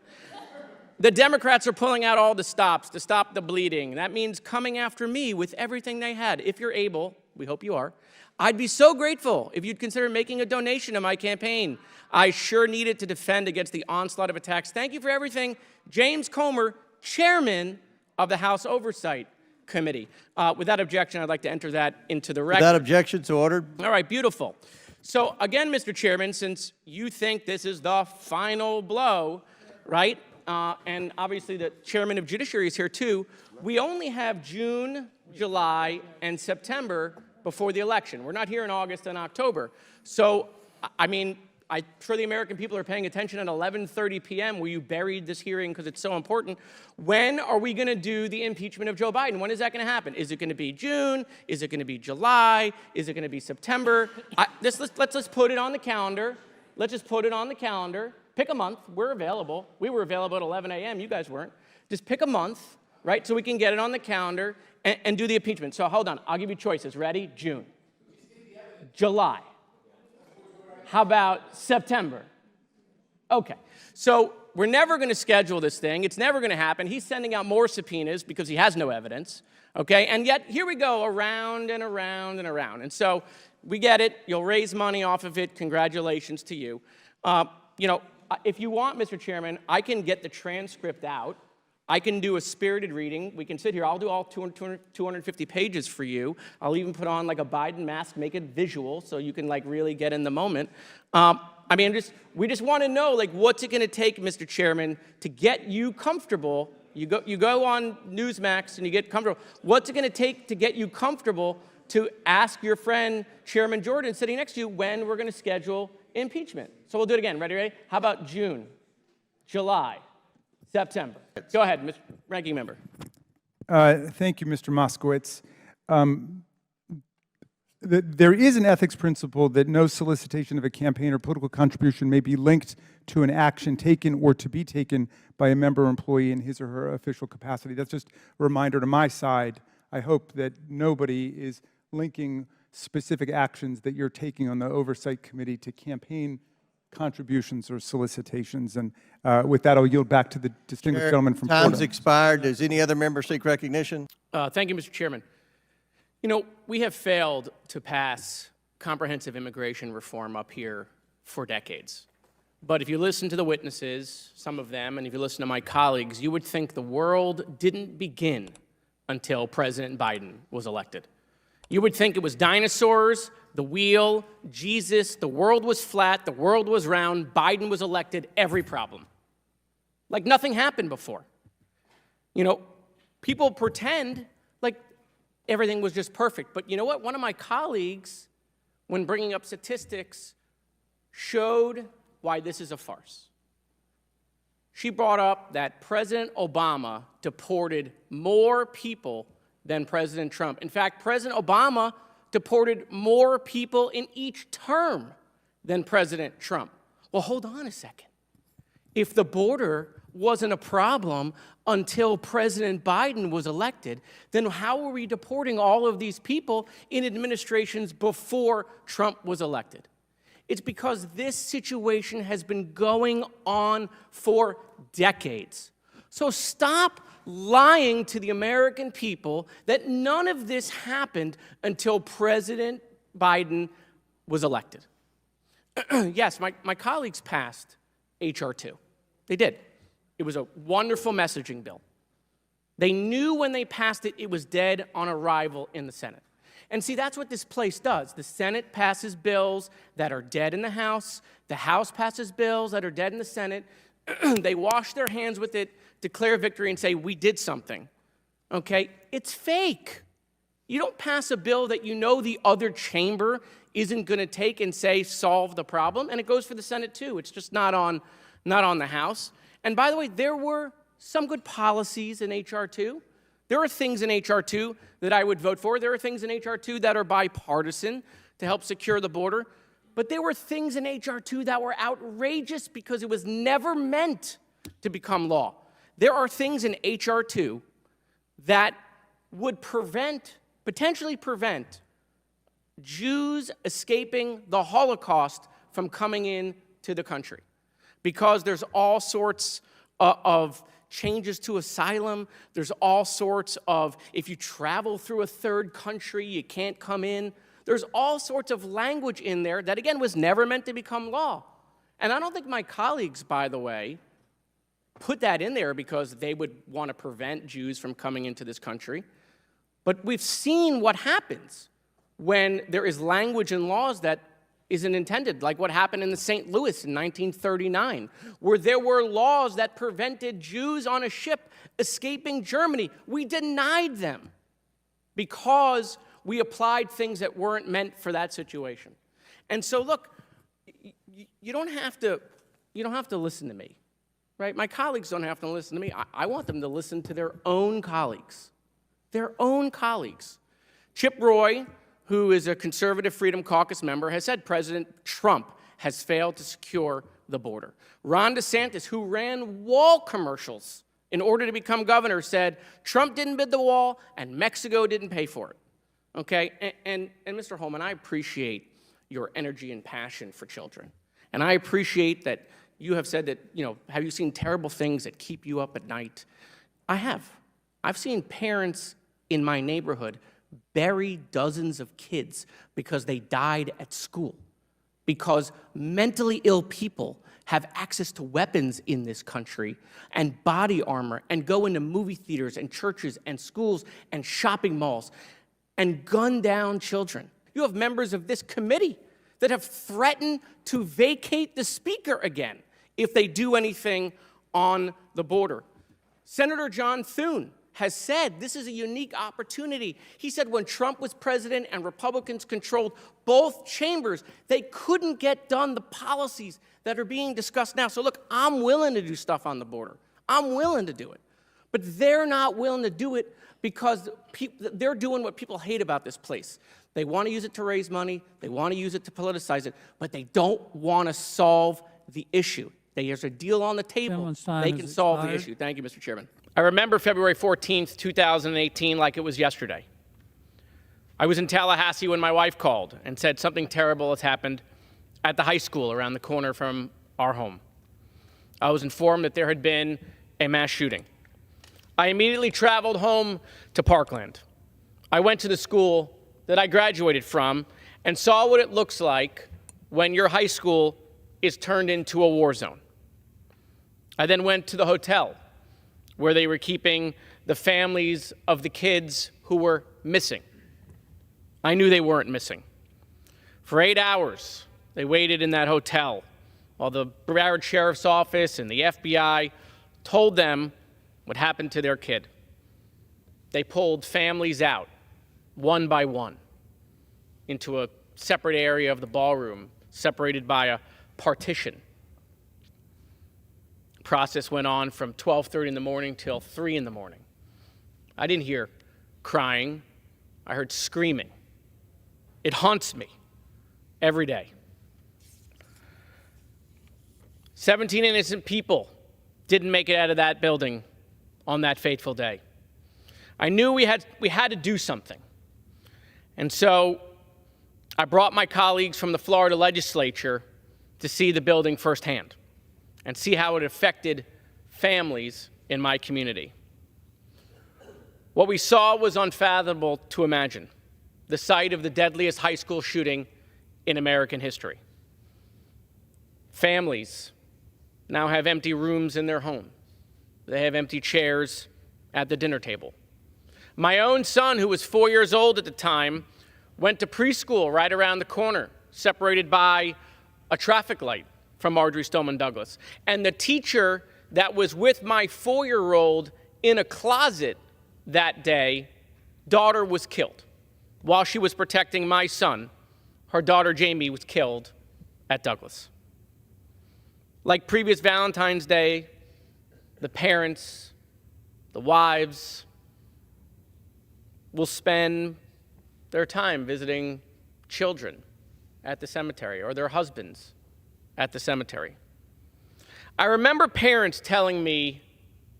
The Democrats are pulling out all the stops to stop the bleeding. That means coming after me with everything they had. If you're able, we hope you are, I'd be so grateful if you'd consider making a donation to my campaign. I sure need it to defend against the onslaught of attacks. Thank you for everything. James Comer, chairman of the House Oversight Committee. Without objection, I'd like to enter that into the record. Without objection, so ordered. All right, beautiful. So again, Mr. Chairman, since you think this is the final blow, right? And obviously the chairman of Judiciary is here too. We only have June, July, and September before the election. We're not here in August and October. So, I mean, I'm sure the American people are paying attention at 11:30 p.m. where you buried this hearing because it's so important. When are we going to do the impeachment of Joe Biden? When is that going to happen? Is it going to be June? Is it going to be July? Is it going to be September? Let's just put it on the calendar. Let's just put it on the calendar. Pick a month. We're available. We were available at 11 a.m. You guys weren't. Just pick a month, right, so we can get it on the calendar and do the impeachment. So hold on. I'll give you choices. Ready? June. July. How about September? Okay. So we're never going to schedule this thing. It's never going to happen. He's sending out more subpoenas because he has no evidence. Okay. And yet here we go around and around and around. And so we get it. You'll raise money off of it. Congratulations to you. If you want, Mr. Chairman, I can get the transcript out. I can do a spirited reading. We can sit here. I'll do all 250 pages for you. I'll even put on like a Biden mask, make it visual so you can like really get in the moment. I mean, we just want to know, like, what's it going to take, Mr. Chairman, to get you comfortable? You go on Newsmax and you get comfortable. What's it going to take to get you comfortable to ask your friend, Chairman Jordan, sitting next to you, when we're going to schedule impeachment? So we'll do it again. Ready? How about June, July, September? Go ahead, Mr. Ranking Member. Thank you, Mr. Moskowitz. There is an ethics principle that no solicitation of a campaign or political contribution may be linked to an action taken or to be taken by a member or employee in his or her official capacity. That's just a reminder to my side. I hope that nobody is linking specific actions that you're taking on the Oversight Committee to campaign contributions or solicitations. And with that, I'll yield back to the distinguished gentleman from Florida. Time's expired. Does any other member seek recognition? Thank you, Mr. Chairman. You know, we have failed to pass comprehensive immigration reform up here for decades. But if you listen to the witnesses, some of them, and if you listen to my colleagues, you would think the world didn't begin until President Biden was elected. You would think it was dinosaurs, the wheel, Jesus, the world was flat, the world was round, Biden was elected, every problem. Like nothing happened before. You know, people pretend like everything was just perfect. But you know what? One of my colleagues, when bringing up statistics, showed why this is a farce. She brought up that President Obama deported more people than President Trump. In fact, President Obama deported more people in each term than President Trump. Well, hold on a second. If the border wasn't a problem until President Biden was elected, then how were we deporting all of these people in administrations before Trump was elected? It's because this situation has been going on for decades. So stop lying to the American people that none of this happened until President Biden was elected. Yes, my colleagues passed H.R. 2. They did. It was a wonderful messaging bill. They knew when they passed it, it was dead on arrival in the Senate. And see, that's what this place does. The Senate passes bills that are dead in the House. The House passes bills that are dead in the Senate. They wash their hands with it, declare victory, and say, we did something. Okay? It's fake. You don't pass a bill that you know the other chamber isn't going to take and say, solve the problem. And it goes for the Senate, too. It's just not on the House. And by the way, there were some good policies in H.R. 2. There are things in H.R. 2 that I would vote for. There are things in H.R. 2 that are bipartisan to help secure the border. But there were things in H.R. 2 that were outrageous because it was never meant to become law. There are things in H.R. 2 that would potentially prevent Jews escaping the Holocaust from coming into the country. Because there's all sorts of changes to asylum. There's all sorts of, if you travel through a third country, you can't come in. There's all sorts of language in there that, again, was never meant to become law. And I don't think my colleagues, by the way, put that in there because they would want to prevent Jews from coming into this country. But we've seen what happens when there is language in laws that isn't intended, like what happened in the St. Louis in 1939, where there were laws that prevented Jews on a ship escaping Germany. We denied them because we applied things that weren't meant for that situation. And so, look, you don't have to listen to me, right? My colleagues don't have to listen to me. I want them to listen to their own colleagues, Chip Roy, who is a conservative Freedom Caucus member, has said President Trump has failed to secure the border. Ron DeSantis, who ran wall commercials in order to become governor, said Trump didn't build the wall and Mexico didn't pay for it. Okay, and Mr. Holman, I appreciate your energy and passion for children. And I appreciate that you have said that, have you seen terrible things that keep you up at night? I have. I've seen parents in my neighborhood bury dozens of kids because they died at school, because mentally ill people have access to weapons in this country and body armor and go into movie theaters and churches and schools and shopping malls and gun down children. You have members of this committee that have threatened to vacate the speaker again if they do anything on the border. Senator John Thune has said this is a unique opportunity. He said when Trump was president and Republicans controlled both chambers, they couldn't get done the policies that are being discussed now. So look, I'm willing to do stuff on the border. I'm willing to do it. But they're not willing to do it because they're doing what people hate about this place. They want to use it to raise money. They want to use it to politicize it. But they don't want to solve the issue. There's a deal on the table. They can solve the issue. Thank you, Mr. Chairman. I remember February 14th, 2018 like it was yesterday. I was in Tallahassee when my wife called and said something terrible has happened at the high school around the corner from our home. I was informed that there had been a mass shooting. I immediately traveled home to Parkland. I went to the school that I graduated from and saw what it looks like when your high school is turned into a war zone. I then went to the hotel where they were keeping the families of the kids who were missing. I knew they weren't missing. For 8 hours, they waited in that hotel while the Broward Sheriff's Office and the FBI told them what happened to their kid. They pulled families out, one by one, into a separate area of the ballroom, separated by a partition. The process went on from 12:30 in the morning till 3 in the morning. I didn't hear crying. I heard screaming. It haunts me every day. 17 innocent people didn't make it out of that building on that fateful day. I knew we had to do something. And so I brought my colleagues from the Florida legislature to see the building firsthand and see how it affected families in my community. What we saw was unfathomable to imagine. The site of the deadliest high school shooting in American history. Families now have empty rooms in their home. They have empty chairs at the dinner table. My own son, who was 4 years old at the time, went to preschool right around the corner, separated by a traffic light from Marjory Stoneman Douglas. And the teacher that was with my 4-year-old in a closet that day, daughter was killed. While she was protecting my son, her daughter Jamie was killed at Douglas. Like previous Valentine's Day, the parents, the wives, will spend their time visiting children at the cemetery or their husbands at the cemetery. I remember parents telling me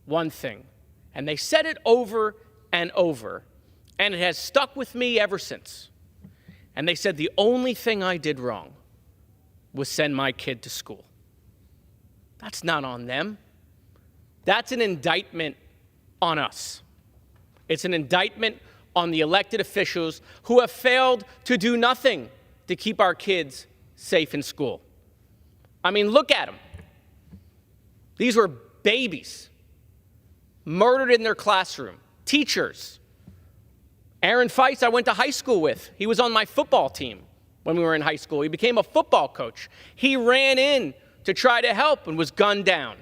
one thing, and they said it over and over, and it has stuck with me ever since. And they said the only thing I did wrong was send my kid to school. That's not on them. That's an indictment on us. It's an indictment on the elected officials who have failed to do nothing to keep our kids safe in school. I mean, look at them. These were babies murdered in their classroom, teachers. Aaron Feist, I went to high school with. He was on my football team when we were in high school. He became a football coach. He ran in to try to help and was gunned down.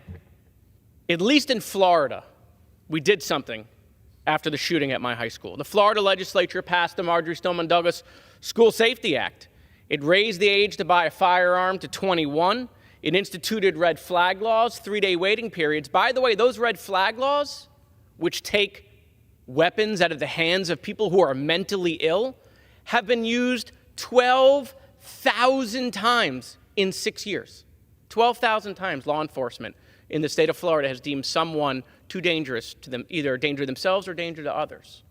At least in Florida, we did something after the shooting at my high school. The Florida legislature passed the Marjory Stoneman Douglas School Safety Act. It raised the age to buy a firearm to 21. It instituted red flag laws, 3-day waiting periods. By the way, those red flag laws, which take weapons out of the hands of people who are mentally ill, have been used 12,000 times in 6 years. 12,000 times law enforcement in the state of Florida has deemed someone too dangerous to them, either danger to themselves or danger to others.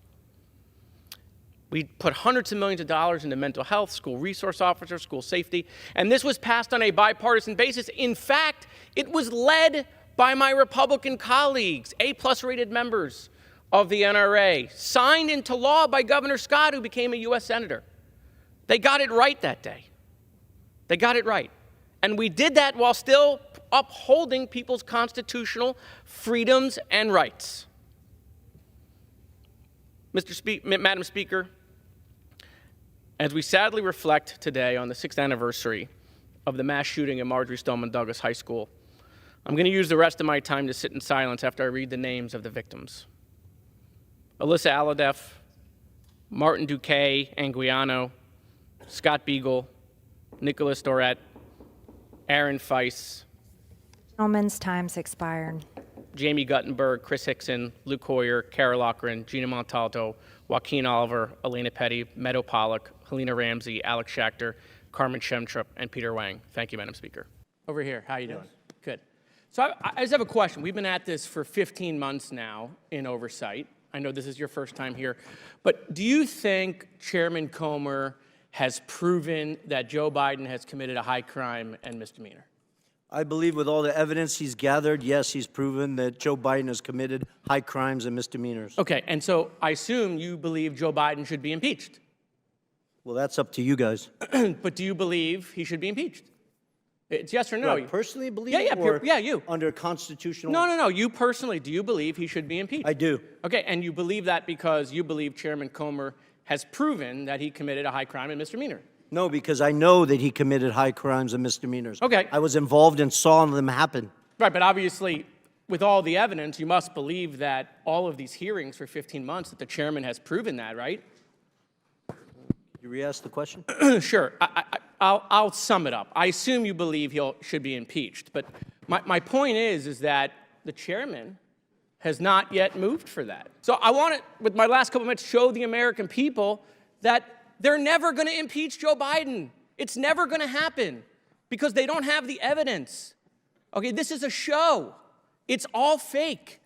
We put hundreds of millions of dollars into mental health, school resource officers, school safety, and this was passed on a bipartisan basis. In fact, it was led by my Republican colleagues, A+ rated members of the NRA, signed into law by Governor Scott, who became a U.S. Senator. They got it right that day. They got it right. And we did that while still upholding people's constitutional freedoms and rights. Madam Speaker, As we sadly reflect today on the 6th anniversary of the mass shooting at Marjory Stoneman Douglas High School, I'm going to use the rest of my time to sit in silence after I read the names of the victims. Alyssa Alhadeff, Martin Duque Anguiano, Scott Beagle, Nicholas Dorette, Aaron Feiss, Gentlemen's time's expired. Jamie Guttenberg, Chris Hickson, Luke Hoyer, Kara Loughran, Gina Montalto, Joaquin Oliver, Elena Petty, Meadow Pollock, Helena Ramsey, Alex Schachter, Carmen Shemtrup, and Peter Wang. Thank you, Madam Speaker. Over here, how you doing? Good. So I just have a question. We've been at this for 15 months now in oversight. I know this is your first time here, but do you think Chairman Comer has proven that Joe Biden has committed a high crime and misdemeanor? I believe with all the evidence he's gathered, yes, he's proven that Joe Biden has committed high crimes and misdemeanors. Okay, and so I assume you believe Joe Biden should be impeached. Well, that's up to you guys. But do you believe he should be impeached? It's yes or no. Do I personally believe Yeah, it, yeah, or you. under constitutional... No. You personally, do you believe he should be impeached? I do. Okay, and you believe that because you believe Chairman Comer has proven that he committed a high crime and misdemeanor? No, because I know that he committed high crimes and misdemeanors. Okay. I was involved and saw them happen. Right, but obviously, with all the evidence, you must believe that all of these hearings for 15 months, that the chairman has proven that, right? You re-ask the question? Sure. I'll sum it up. I assume you believe he should be impeached, but my point is that the chairman has not yet moved for that. So I want to, with my last couple minutes, show the American people that they're never going to impeach Joe Biden. It's never going to happen because they don't have the evidence. Okay, this is a show. It's all fake.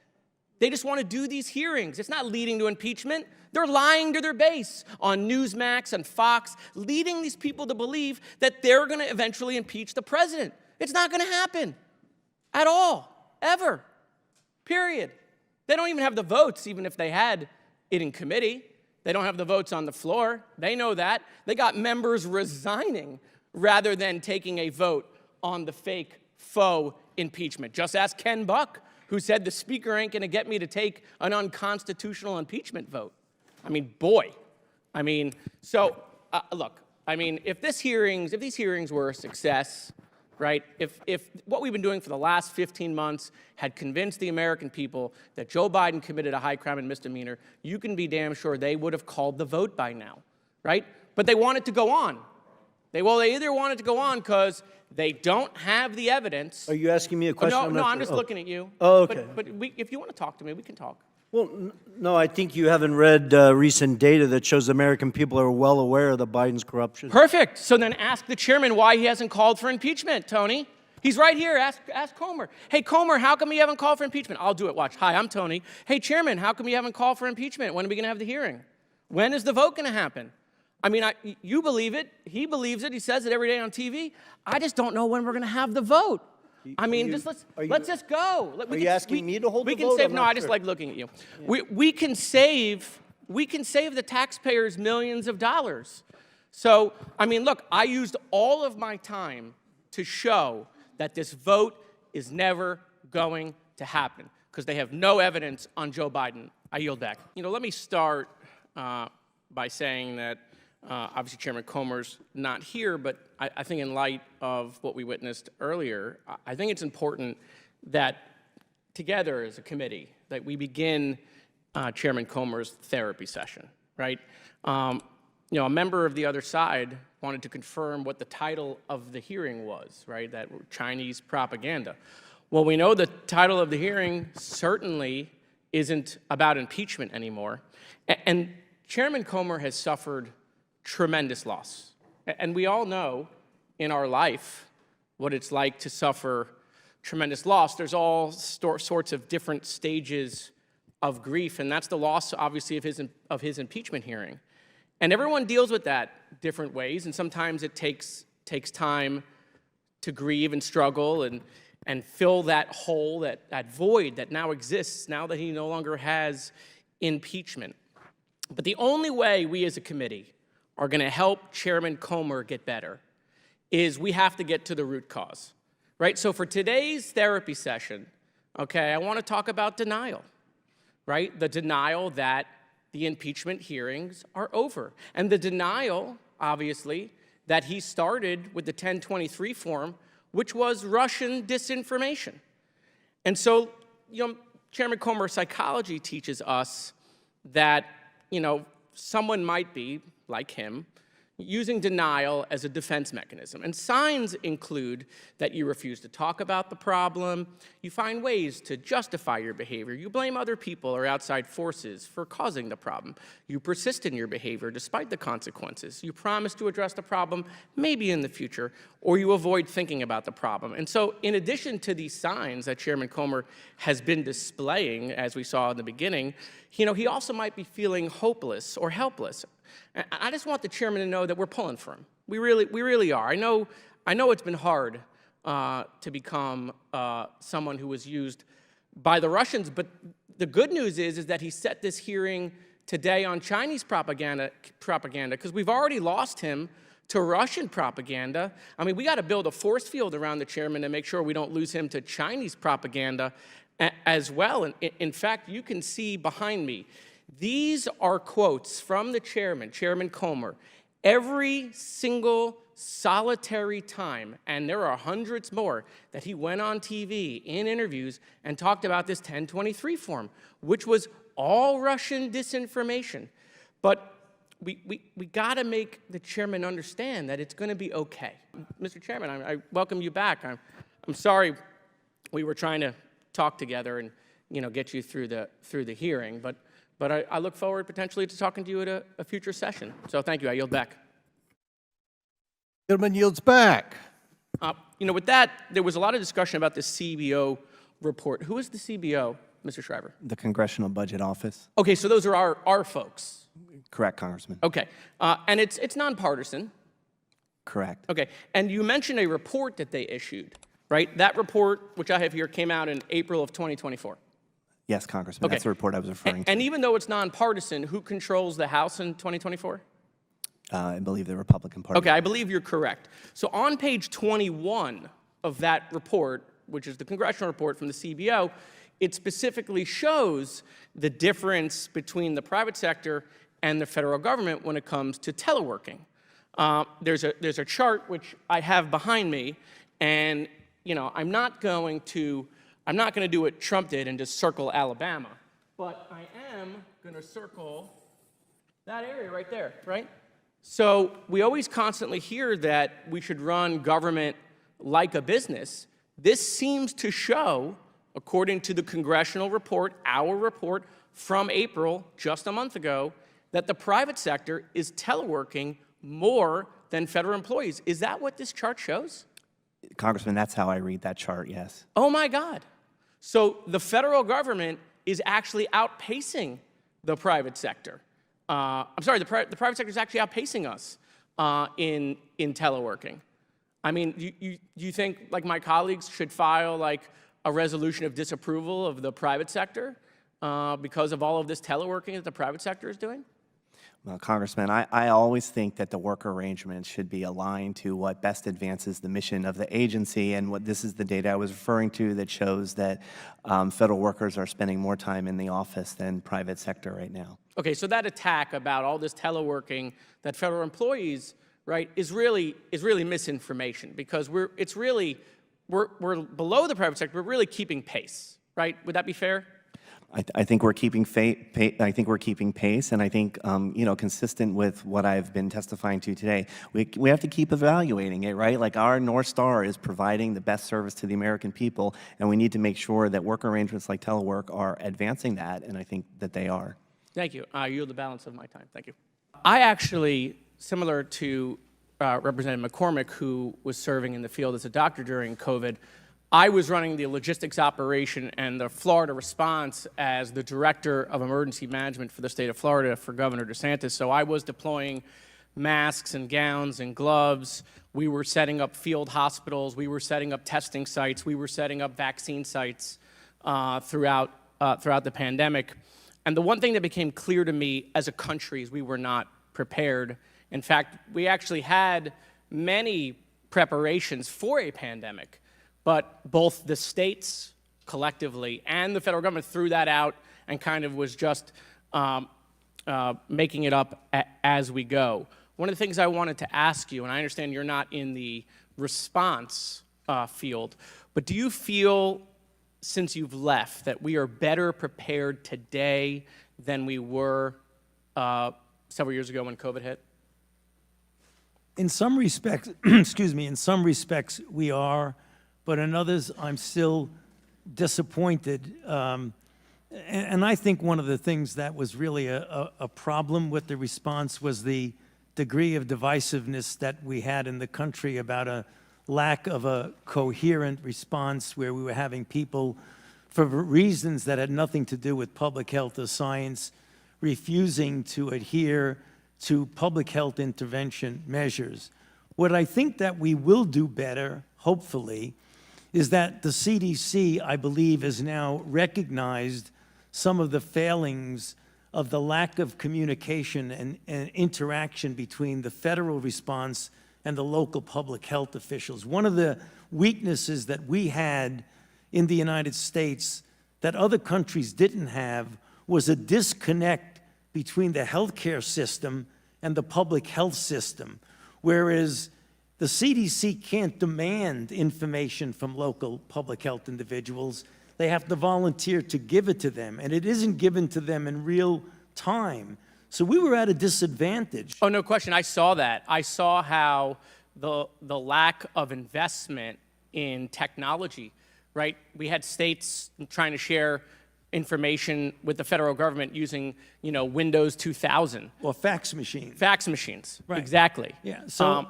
They just want to do these hearings. It's not leading to impeachment. They're lying to their base on Newsmax and Fox, leading these people to believe that they're going to eventually impeach the president. It's not going to happen at all, ever, period. They don't even have the votes, even if they had it in committee. They don't have the votes on the floor. They know that. They got members resigning rather than taking a vote on the fake faux impeachment. Just ask Ken Buck, who said the speaker ain't going to get me to take an unconstitutional impeachment vote. I mean, boy. I mean, so look. I mean, if these hearings were a success, right? If what we've been doing for the last 15 months had convinced the American people that Joe Biden committed a high crime and misdemeanor, you can be damn sure they would have called the vote by now, right? But they want it to go on. They either want it to go on because they don't have the evidence. Are you asking me a question? No, I'm just looking at you. Oh, okay. But if you want to talk to me, we can talk. Well, no, I think you haven't read recent data that shows the American people are well aware of the Biden's corruption. Perfect. So then ask the chairman why he hasn't called for impeachment, Tony. He's right here. Ask Comer. Hey, Comer, how come you haven't called for impeachment? I'll do it. Watch. Hi, I'm Tony. Hey, chairman, how come you haven't called for impeachment? When are we going to have the hearing? When is the vote going to happen? I mean, you believe it. He believes it. He says it every day on TV. I just don't know when we're going to have the vote. I mean, let's just go. Are you asking me to hold the vote? We can save. No, I just like looking at you. Yeah. We can save the taxpayers millions of dollars. So, I mean, look, I used all of my time to show that this vote is never going to happen because they have no evidence on Joe Biden. I yield back. Let me start by saying that obviously Chairman Comer's not here, but I think in light of what we witnessed earlier, I think it's important that together as a committee that we begin Chairman Comer's therapy session, right? A member of the other side wanted to confirm what the title of the hearing was, right? That Chinese propaganda. Well, we know the title of the hearing certainly isn't about impeachment anymore. And Chairman Comer has suffered tremendous loss. And we all know in our life what it's like to suffer tremendous loss. There's all sorts of different stages of grief, and that's the loss, obviously, of his impeachment hearing. And everyone deals with that different ways, and sometimes it takes time to grieve and struggle and fill that hole, that void that now exists now that he no longer has impeachment. But the only way we as a committee are going to help Chairman Comer get better is we have to get to the root cause, right? So for today's therapy session, okay, I want to talk about denial, right? The denial that the impeachment hearings are over. And the denial, obviously, that he started with the 1023 form, which was Russian disinformation. And so, Chairman Comer, psychology teaches us that, someone might be, like him, using denial as a defense mechanism. And signs include that you refuse to talk about the problem, you find ways to justify your behavior, you blame other people or outside forces for causing the problem, you persist in your behavior despite the consequences, you promise to address the problem maybe in the future, or you avoid thinking about the problem. And so in addition to these signs that Chairman Comer has been displaying, as we saw in the beginning, he also might be feeling hopeless or helpless. And I just want the chairman to know that we're pulling for him. We really are. I know it's been hard to become someone who was used by the Russians, but the good news is that he set this hearing today on Chinese propaganda, because we've already lost him to Russian propaganda. I mean, we got to build a force field around the chairman to make sure we don't lose him to Chinese propaganda as well. And in fact, you can see behind me, these are quotes from the chairman, Chairman Comer, every single solitary time, and there are hundreds more, that he went on TV in interviews and talked about this 1023 form, which was all Russian disinformation. But we got to make the chairman understand that it's going to be okay. Mr. Chairman, I welcome you back. I'm sorry we were trying to talk together and get you through the hearing, but I look forward potentially to talking to you at a future session. So thank you. I yield back. Gentleman yields back. With that, there was a lot of discussion about the CBO report. Who is the CBO, Mr. Shriver? The Congressional Budget Office. Okay, so those are our folks. Correct, Congressman. Okay, and it's nonpartisan. Correct. Okay, and you mentioned a report that they issued, right? That report, which I have here, came out in April of 2024. Yes, Congressman. Okay. That's the report I was referring to. And even though it's nonpartisan, who controls the House in 2024? I believe the Republican Party. Okay, I believe you're correct. So on page 21 of that report, which is the congressional report from the CBO, it specifically shows the difference between the private sector and the federal government when it comes to teleworking. There's a chart which I have behind me, and I'm not going to do what Trump did and just circle Alabama, but I am going to circle that area right there, right? So we always constantly hear that we should run government like a business. This seems to show, according to the congressional report, our report from April, just a month ago, that the private sector is teleworking more than federal employees. Is that what this chart shows? Congressman, that's how I read that chart, yes. Oh my God. So the federal government is actually outpacing the private sector. I'm sorry, the private sector is actually outpacing us in teleworking. I mean, do you think, like, my colleagues should file, like, a resolution of disapproval of the private sector because of all of this teleworking that the private sector is doing? Well, Congressman, I always think that the work arrangements should be aligned to what best advances the mission of the agency, and this is the data I was referring to that shows that federal workers are spending more time in the office than private sector right now. Okay, so that attack about all this teleworking that federal employees, right, is really misinformation, because we're below the private sector. We're really keeping pace, right? Would that be fair? I think we're keeping pace, and I think consistent with what I've been testifying to today, we have to keep evaluating it, right? Like, our North Star is providing the best service to the American people, and we need to make sure that work arrangements like telework are advancing that, and I think that they are. Thank you. I yield the balance of my time. Thank you. I actually, similar to Representative McCormick, who was serving in the field as a doctor during COVID, I was running the logistics operation and the Florida response as the director of emergency management for the state of Florida for Governor DeSantis. So I was deploying masks and gowns and gloves. We were setting up field hospitals. We were setting up testing sites. We were setting up vaccine sites throughout the pandemic. And the one thing that became clear to me as a country is we were not prepared. In fact, we actually had many preparations for a pandemic, but both the states collectively and the federal government threw that out and kind of was just making it up as we go. one of the things I wanted to ask you, and I understand you're not in the response field, but do you feel, since you've left, that we are better prepared today than we were several years ago when COVID hit? In some respects, excuse me, in some respects we are, but in others I'm still disappointed. And I think one of the things that was really a problem with the response was the degree of divisiveness that we had in the country about a lack of a coherent response, where we were having people, for reasons that had nothing to do with public health or science, refusing to adhere to public health intervention measures. What I think that we will do better, hopefully, is that the CDC, I believe, has now recognized some of the failings of the lack of communication and interaction between the federal response and the local public health officials. One of the weaknesses that we had in the United States that other countries didn't have was a disconnect between the healthcare system and the public health system, whereas the CDC can't demand information from local public health individuals. They have to volunteer to give it to them, and it isn't given to them in real time. So we were at a disadvantage. Oh, no question. I saw that. I saw how the lack of investment in technology, right? We had states trying to share information with the federal government using, Windows 2000. Or fax machines. Fax machines, Right. exactly. Yeah, so...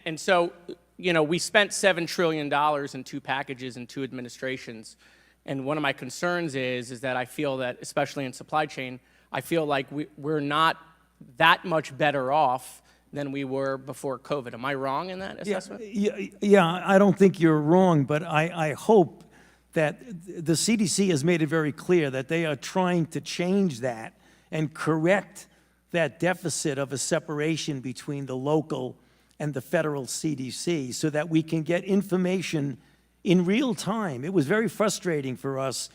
And so, we spent $7 trillion in 2 packages and 2 administrations. And one of my concerns is that I feel that, especially in supply chain, I feel like we're not that much better off than we were before COVID. Am I wrong in that assessment? Yeah, I don't think you're wrong, but I hope that the CDC has made it very clear that they are trying to change that and correct that deficit of a separation between the local and the federal CDC so that we can get information in real time. It was very frustrating for us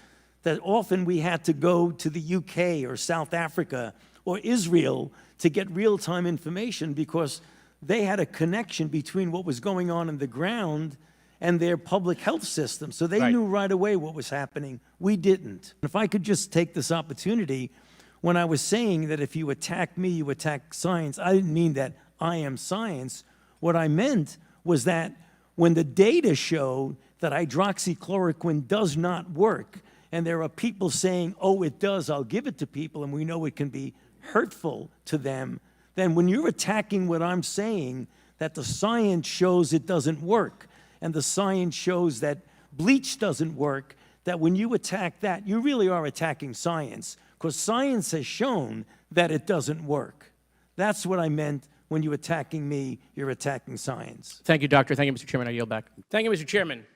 that often we had to go to the UK or South Africa or Israel to get real-time information because they had a connection between what was going on in the ground and their public health system. So they knew right away what was happening. We didn't. If I could just take this opportunity, when I was saying that if you attack me, you attack science, I didn't mean that I am science. What I meant was that when the data showed that hydroxychloroquine does not work, and there are people saying, oh, it does, I'll give it to people, and we know it can be hurtful to them, then when you're attacking what I'm saying, that the science shows it doesn't work, and the science shows that bleach doesn't work, that when you attack that, you really are attacking science, because science has shown that it doesn't work. That's what I meant. When you're attacking me, you're attacking science. Thank you, Doctor. Thank you, Mr. Chairman. I yield back. Thank you, Mr. Chairman.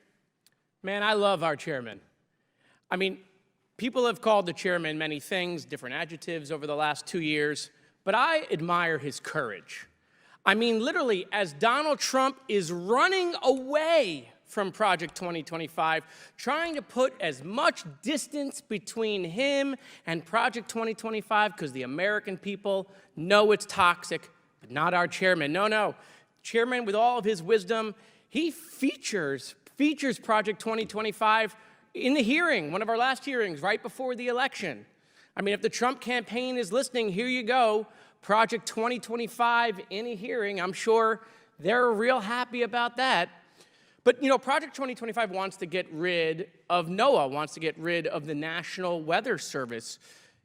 Man, I love our chairman. I mean, people have called the chairman many things, different adjectives over the last 2 years, but I admire his courage. I mean, literally, as Donald Trump is running away from Project 2025, trying to put as much distance between him and Project 2025 because the American people know it's toxic, but not our chairman. No. Chairman, with all of his wisdom, he features Project 2025 in the hearing, one of our last hearings, right before the election. I mean, if the Trump campaign is listening, here you go, Project 2025 in a hearing. I'm sure they're real happy about that. But, Project 2025 wants to get rid of NOAA, wants to get rid of the National Weather Service.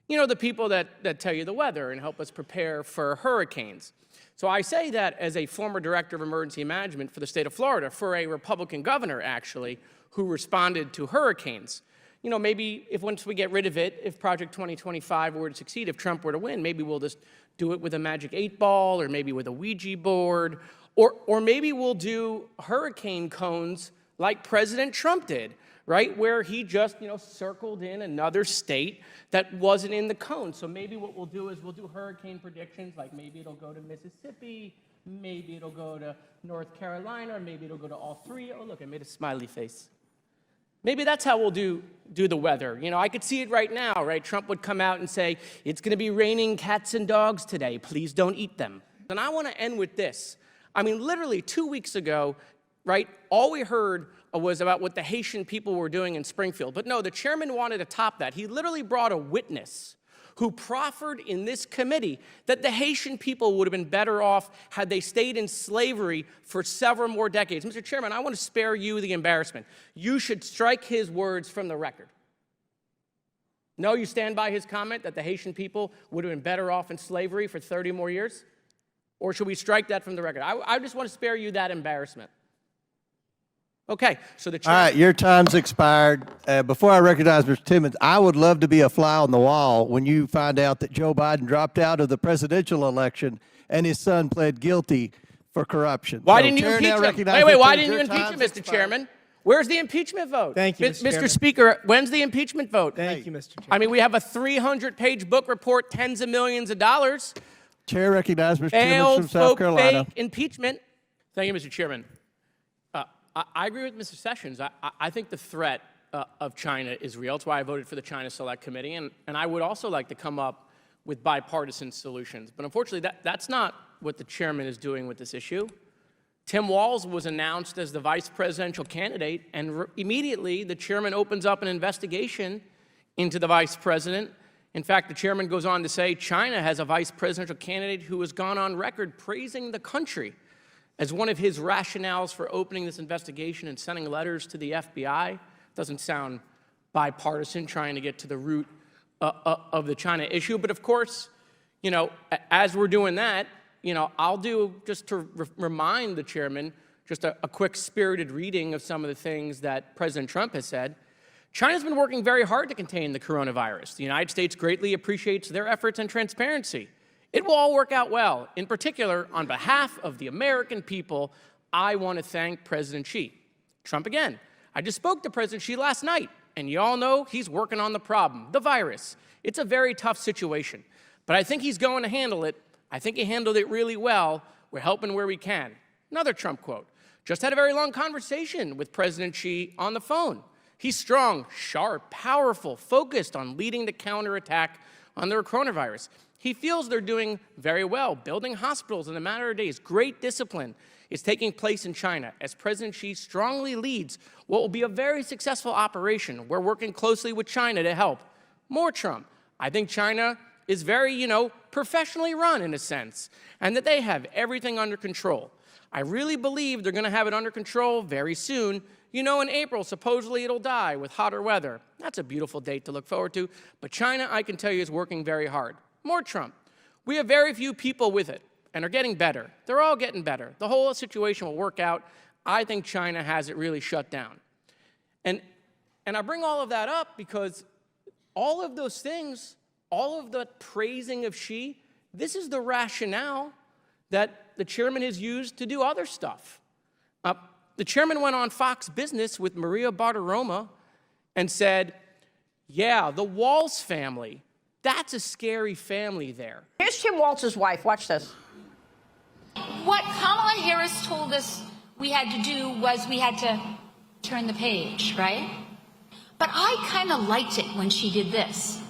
The people that tell you the weather and help us prepare for hurricanes. So I say that as a former director of emergency management for the state of Florida, for a Republican governor, actually, who responded to hurricanes. Maybe once we get rid of it, if Project 2025 were to succeed, if Trump were to win, maybe we'll just do it with a magic 8-ball or maybe with a Ouija board, or maybe we'll do hurricane cones like President Trump did, right? Where he just, circled in another state that wasn't in the cone. So maybe what we'll do is we'll do hurricane predictions, like maybe it'll go to Mississippi, maybe it'll go to North Carolina, or maybe it'll go to all 3. Oh, look, I made a smiley face. Maybe that's how we'll do the weather. I could see it right now, right? Trump would come out and say, it's going to be raining cats and dogs today. Please don't eat them. And I want to end with this. I mean, literally 2 weeks ago, right, all we heard was about what the Haitian people were doing in Springfield. But no, the chairman wanted to top that. He literally brought a witness who proffered in this committee that the Haitian people would have been better off had they stayed in slavery for several more decades. Mr. Chairman, I want to spare you the embarrassment. You should strike his words from the record. No, you stand by his comment that the Haitian people would have been better off in slavery for 30 more years? Or should we strike that from the record? I just want to spare you that embarrassment. Okay, so the chairman... All right, your time's expired. Before I recognize Mr. Timmons, I would love to be a fly on the wall when you find out that Joe Biden dropped out of the presidential election and his son pled guilty for corruption. Why didn't you impeach him? Wait, why didn't you impeach him, Mr. Chairman? Where's the impeachment vote? Thank you, Mr. Chairman. Mr. Speaker, when's the impeachment vote? Thank you, Mr. Chairman. I mean, we have a 300-page book report, tens of millions of dollars. Chair recognizes Mr. Timmons from South Carolina. Fake impeachment. Thank you, Mr. Chairman. I agree with Mr. Sessions. I think the threat of China is real. That's why I voted for the China Select Committee. And I would also like to come up with bipartisan solutions. But unfortunately, that's not what the chairman is doing with this issue. Tim Walz was announced as the vice presidential candidate, and immediately the chairman opens up an investigation into the vice president. In fact, the chairman goes on to say China has a vice presidential candidate who has gone on record praising the country as one of his rationales for opening this investigation and sending letters to the FBI. Doesn't sound bipartisan, trying to get to the root of the China issue. But of course, you know, as we're doing that, you know, I'll do, just to remind the chairman, just a quick spirited reading of some of the things that President Trump has said. China's been working very hard to contain the coronavirus. The United States greatly appreciates their efforts and transparency. It will all work out well. In particular, on behalf of the American people, I want to thank President Xi. Trump again. I just spoke to President Xi last night, and you all know he's working on the problem, the virus. It's a very tough situation, but I think he's going to handle it. I think he handled it really well. We're helping where we can. Another Trump quote. Just had a very long conversation with President Xi on the phone. He's strong, sharp, powerful, focused on leading the counterattack on the coronavirus. He feels they're doing very well, building hospitals in a matter of days. Great discipline is taking place in China as President Xi strongly leads what will be a very successful operation. We're working closely with China to help. More Trump. I think China is very, professionally run in a sense, and that they have everything under control. I really believe they're going to have it under control very soon. In April, supposedly it'll die with hotter weather. That's a beautiful date to look forward to. But China, I can tell you, is working very hard. More Trump. We have very few people with it, and are getting better. They're all getting better. The whole situation will work out. I think China has it really shut down. And I bring all of that up because all of those things, all of the praising of Xi, this is the rationale that the chairman has used to do other stuff. The chairman went on Fox Business with Maria Bartiromo and said, yeah, the Walz family, that's a scary family there. Here's Tim Walz's wife. Watch this. What Kamala Harris told us we had to do was we had to turn the page, right? But I kind of liked it when she did this.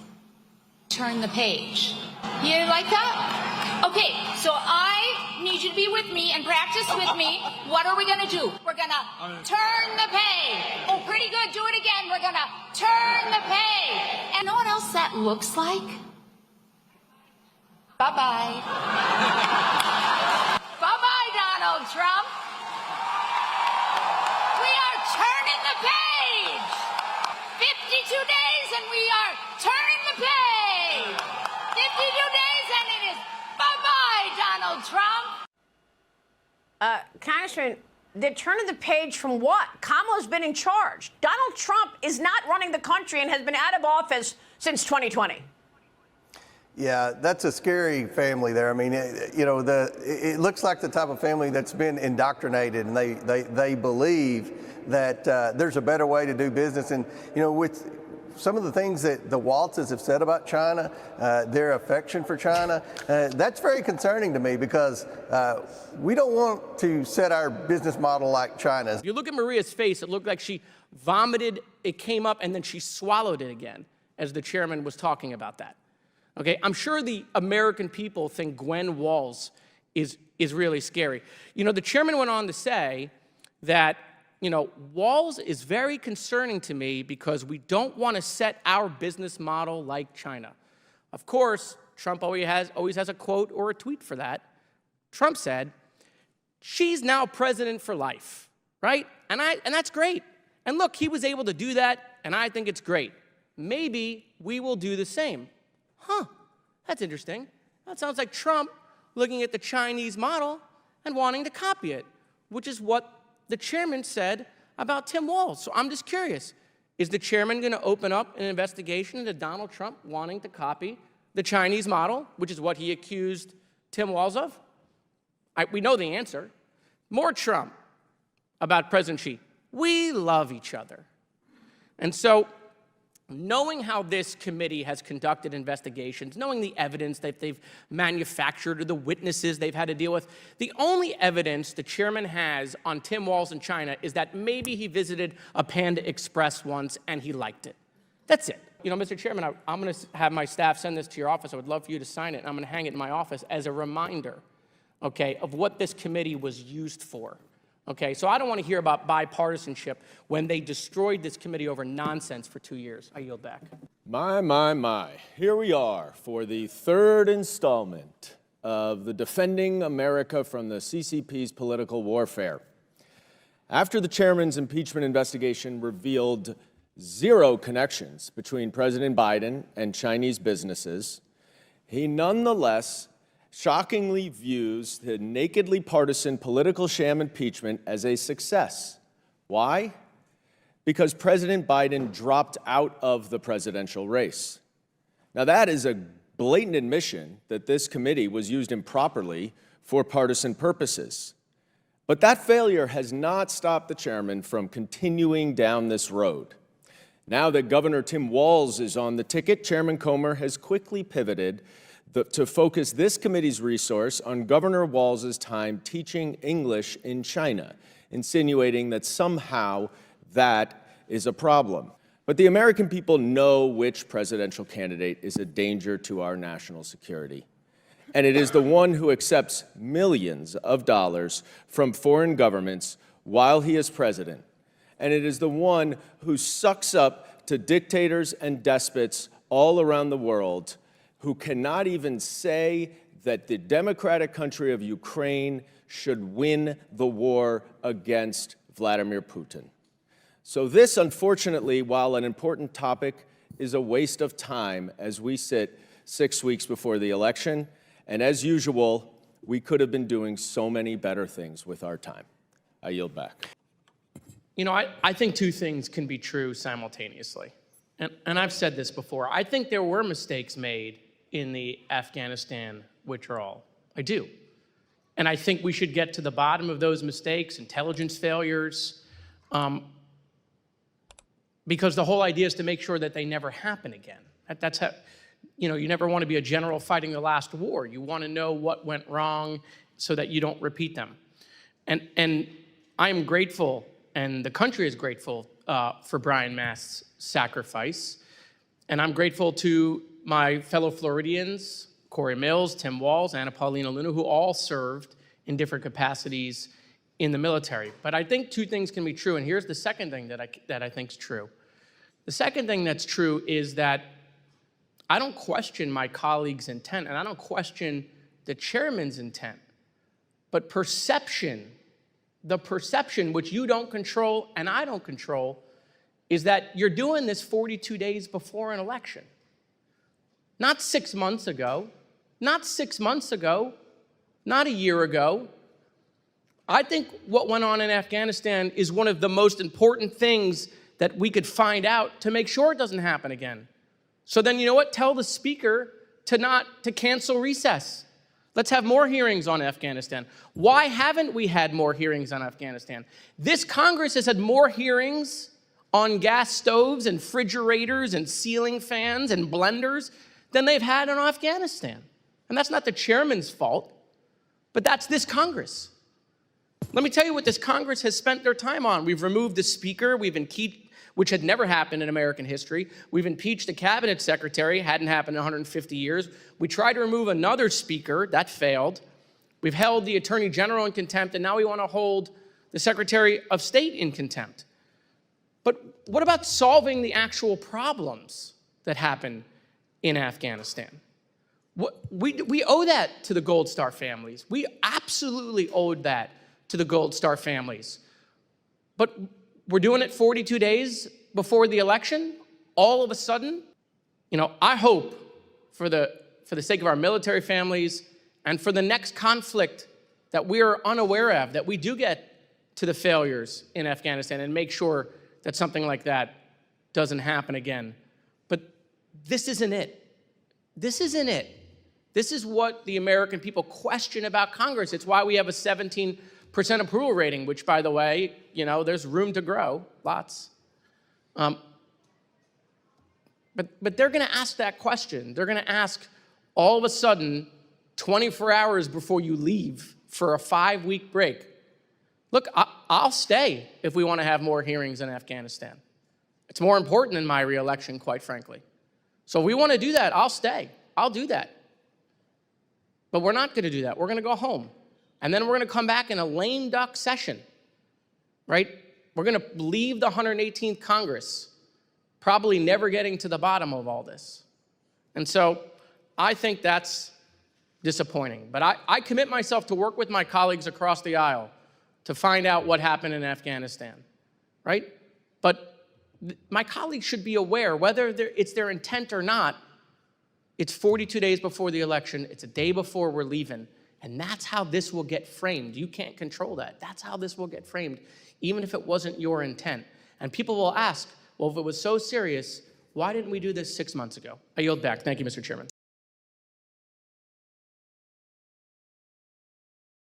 Turn the page. You like that? Okay, so I need you to be with me and practice with me. What are we going to do? We're going to turn the page. Oh, pretty good. Do it again. We're going to turn the page. And you know what else that looks like? Bye-bye. Bye-bye, Donald Trump. We are turning the page. 52 days and we are turning the page. 52 days and it is bye-bye, Donald Trump. Congressman, they're turning the page from what? Kamala's been in charge. Donald Trump is not running the country and has been out of office since 2020. Yeah, that's a scary family there. I mean, it looks like the type of family that's been indoctrinated, and they believe that there's a better way to do business. And, with some of the things that the Waltzes have said about China, their affection for China, that's very concerning to me because we don't want to set our business model like China's. If you look at Maria's face, it looked like she vomited, it came up, and then she swallowed it again as the chairman was talking about that. Okay, I'm sure the American people think Gwen Walz is really scary. You know, the chairman went on to say that, you know, walls is very concerning to me because we don't want to set our business model like China. Of course, Trump always has a quote or a tweet for that. Trump said, she's now president for life, right? And that's great. And look, he was able to do that, and I think it's great. Maybe we will do the same. Huh, that's interesting. That sounds like Trump looking at the Chinese model and wanting to copy it, which is what the chairman said about Tim Walz. So I'm just curious, is the chairman going to open up an investigation into Donald Trump wanting to copy the Chinese model, which is what he accused Tim Walz of? We know the answer. More Trump about President Xi. We love each other. And so, knowing how this committee has conducted investigations, knowing the evidence that they've manufactured or the witnesses they've had to deal with, the only evidence the chairman has on Tim Walz in China is that maybe he visited a Panda Express once and he liked it. That's it. You know, Mr. Chairman, I'm going to have my staff send this to your office. I would love for you to sign it, and I'm going to hang it in my office as a reminder, okay, of what this committee was used for. Okay, so I don't want to hear about bipartisanship when they destroyed this committee over nonsense for 2 years. I yield back. My. Here we are for the third installment of the Defending America from the CCP's Political Warfare. After the chairman's impeachment investigation revealed zero connections between President Biden and Chinese businesses, he nonetheless shockingly views the nakedly partisan political sham impeachment as a success. Why? Because President Biden dropped out of the presidential race. Now, that is a blatant admission that this committee was used improperly for partisan purposes. But that failure has not stopped the chairman from continuing down this road. Now that Governor Tim Walz is on the ticket, Chairman Comer has quickly pivoted to focus this committee's resource on Governor Walz's time teaching English in China, insinuating that somehow that is a problem. But the American people know which presidential candidate is a danger to our national security. And it is the one who accepts millions of dollars from foreign governments while he is president. And it is the one who sucks up to dictators and despots all around the world who cannot even say that the democratic country of Ukraine should win the war against Vladimir Putin. So this, unfortunately, while an important topic, is a waste of time as we sit 6 weeks before the election. And as usual, we could have been doing so many better things with our time. I yield back. You know, I think two things can be true simultaneously. And I've said this before. I think there were mistakes made in the Afghanistan withdrawal. I do. And I think we should get to the bottom of those mistakes, intelligence failures, because the whole idea is to make sure that they never happen again. That's how, you know, you never want to be a general fighting the last war. You want to know what went wrong so that you don't repeat them. And I am grateful, and the country is grateful for Brian Mast's sacrifice. And I'm grateful to my fellow Floridians, Corey Mills, Tim Walz, Anna Paulina Luna, who all served in different capacities in the military. But I think two things can be true, and here's the second thing that I think is true. The second thing that's true is that I don't question my colleagues' intent, and I don't question the chairman's intent, but perception, the perception which you don't control and I don't control, is that you're doing this 42 days before an election. Not 6 months ago, not 6 months ago, not a year ago. I think what went on in Afghanistan is one of the most important things that we could find out to make sure it doesn't happen again. So then, you know what? Tell the speaker to cancel recess. Let's have more hearings on Afghanistan. Why haven't we had more hearings on Afghanistan? This Congress has had more hearings on gas stoves and refrigerators and ceiling fans and blenders than they've had in Afghanistan. And that's not the chairman's fault, but that's this Congress. Let me tell you what this Congress has spent their time on. We've removed the speaker, we've impeached, which had never happened in American history. We've impeached a cabinet secretary, hadn't happened in 150 years. We tried to remove another speaker, that failed. We've held the Attorney General in contempt, and now we want to hold the Secretary of State in contempt. But what about solving the actual problems that happen in Afghanistan? We owe that to the Gold Star families. We absolutely owed that to the Gold Star families. But we're doing it 42 days before the election, all of a sudden. You know, I hope for the sake of our military families and for the next conflict that we are unaware of, that we do get to the failures in Afghanistan and make sure that something like that doesn't happen again. But this isn't it. This isn't it. This is what the American people question about Congress. It's why we have a 17% approval rating, which, by the way, you know, there's room to grow, lots. But they're going to ask that question. They're going to ask all of a sudden, 24 hours before you leave for a 5-week break. Look, I'll stay if we want to have more hearings in Afghanistan. It's more important than my reelection, quite frankly. So if we want to do that, I'll stay. I'll do that. But we're not going to do that. We're going to go home. And then we're going to come back in a lame duck session, right? We're going to leave the 118th Congress, probably never getting to the bottom of all this. And so I think that's disappointing. But I commit myself to work with my colleagues across the aisle to find out what happened in Afghanistan, right? But my colleagues should be aware, whether it's their intent or not, it's 42 days before the election, it's a day before we're leaving, and that's how this will get framed. You can't control that. That's how this will get framed, even if it wasn't your intent. And people will ask, well, if it was so serious, why didn't we do this 6 months ago? I yield back. Thank you, Mr. Chairman.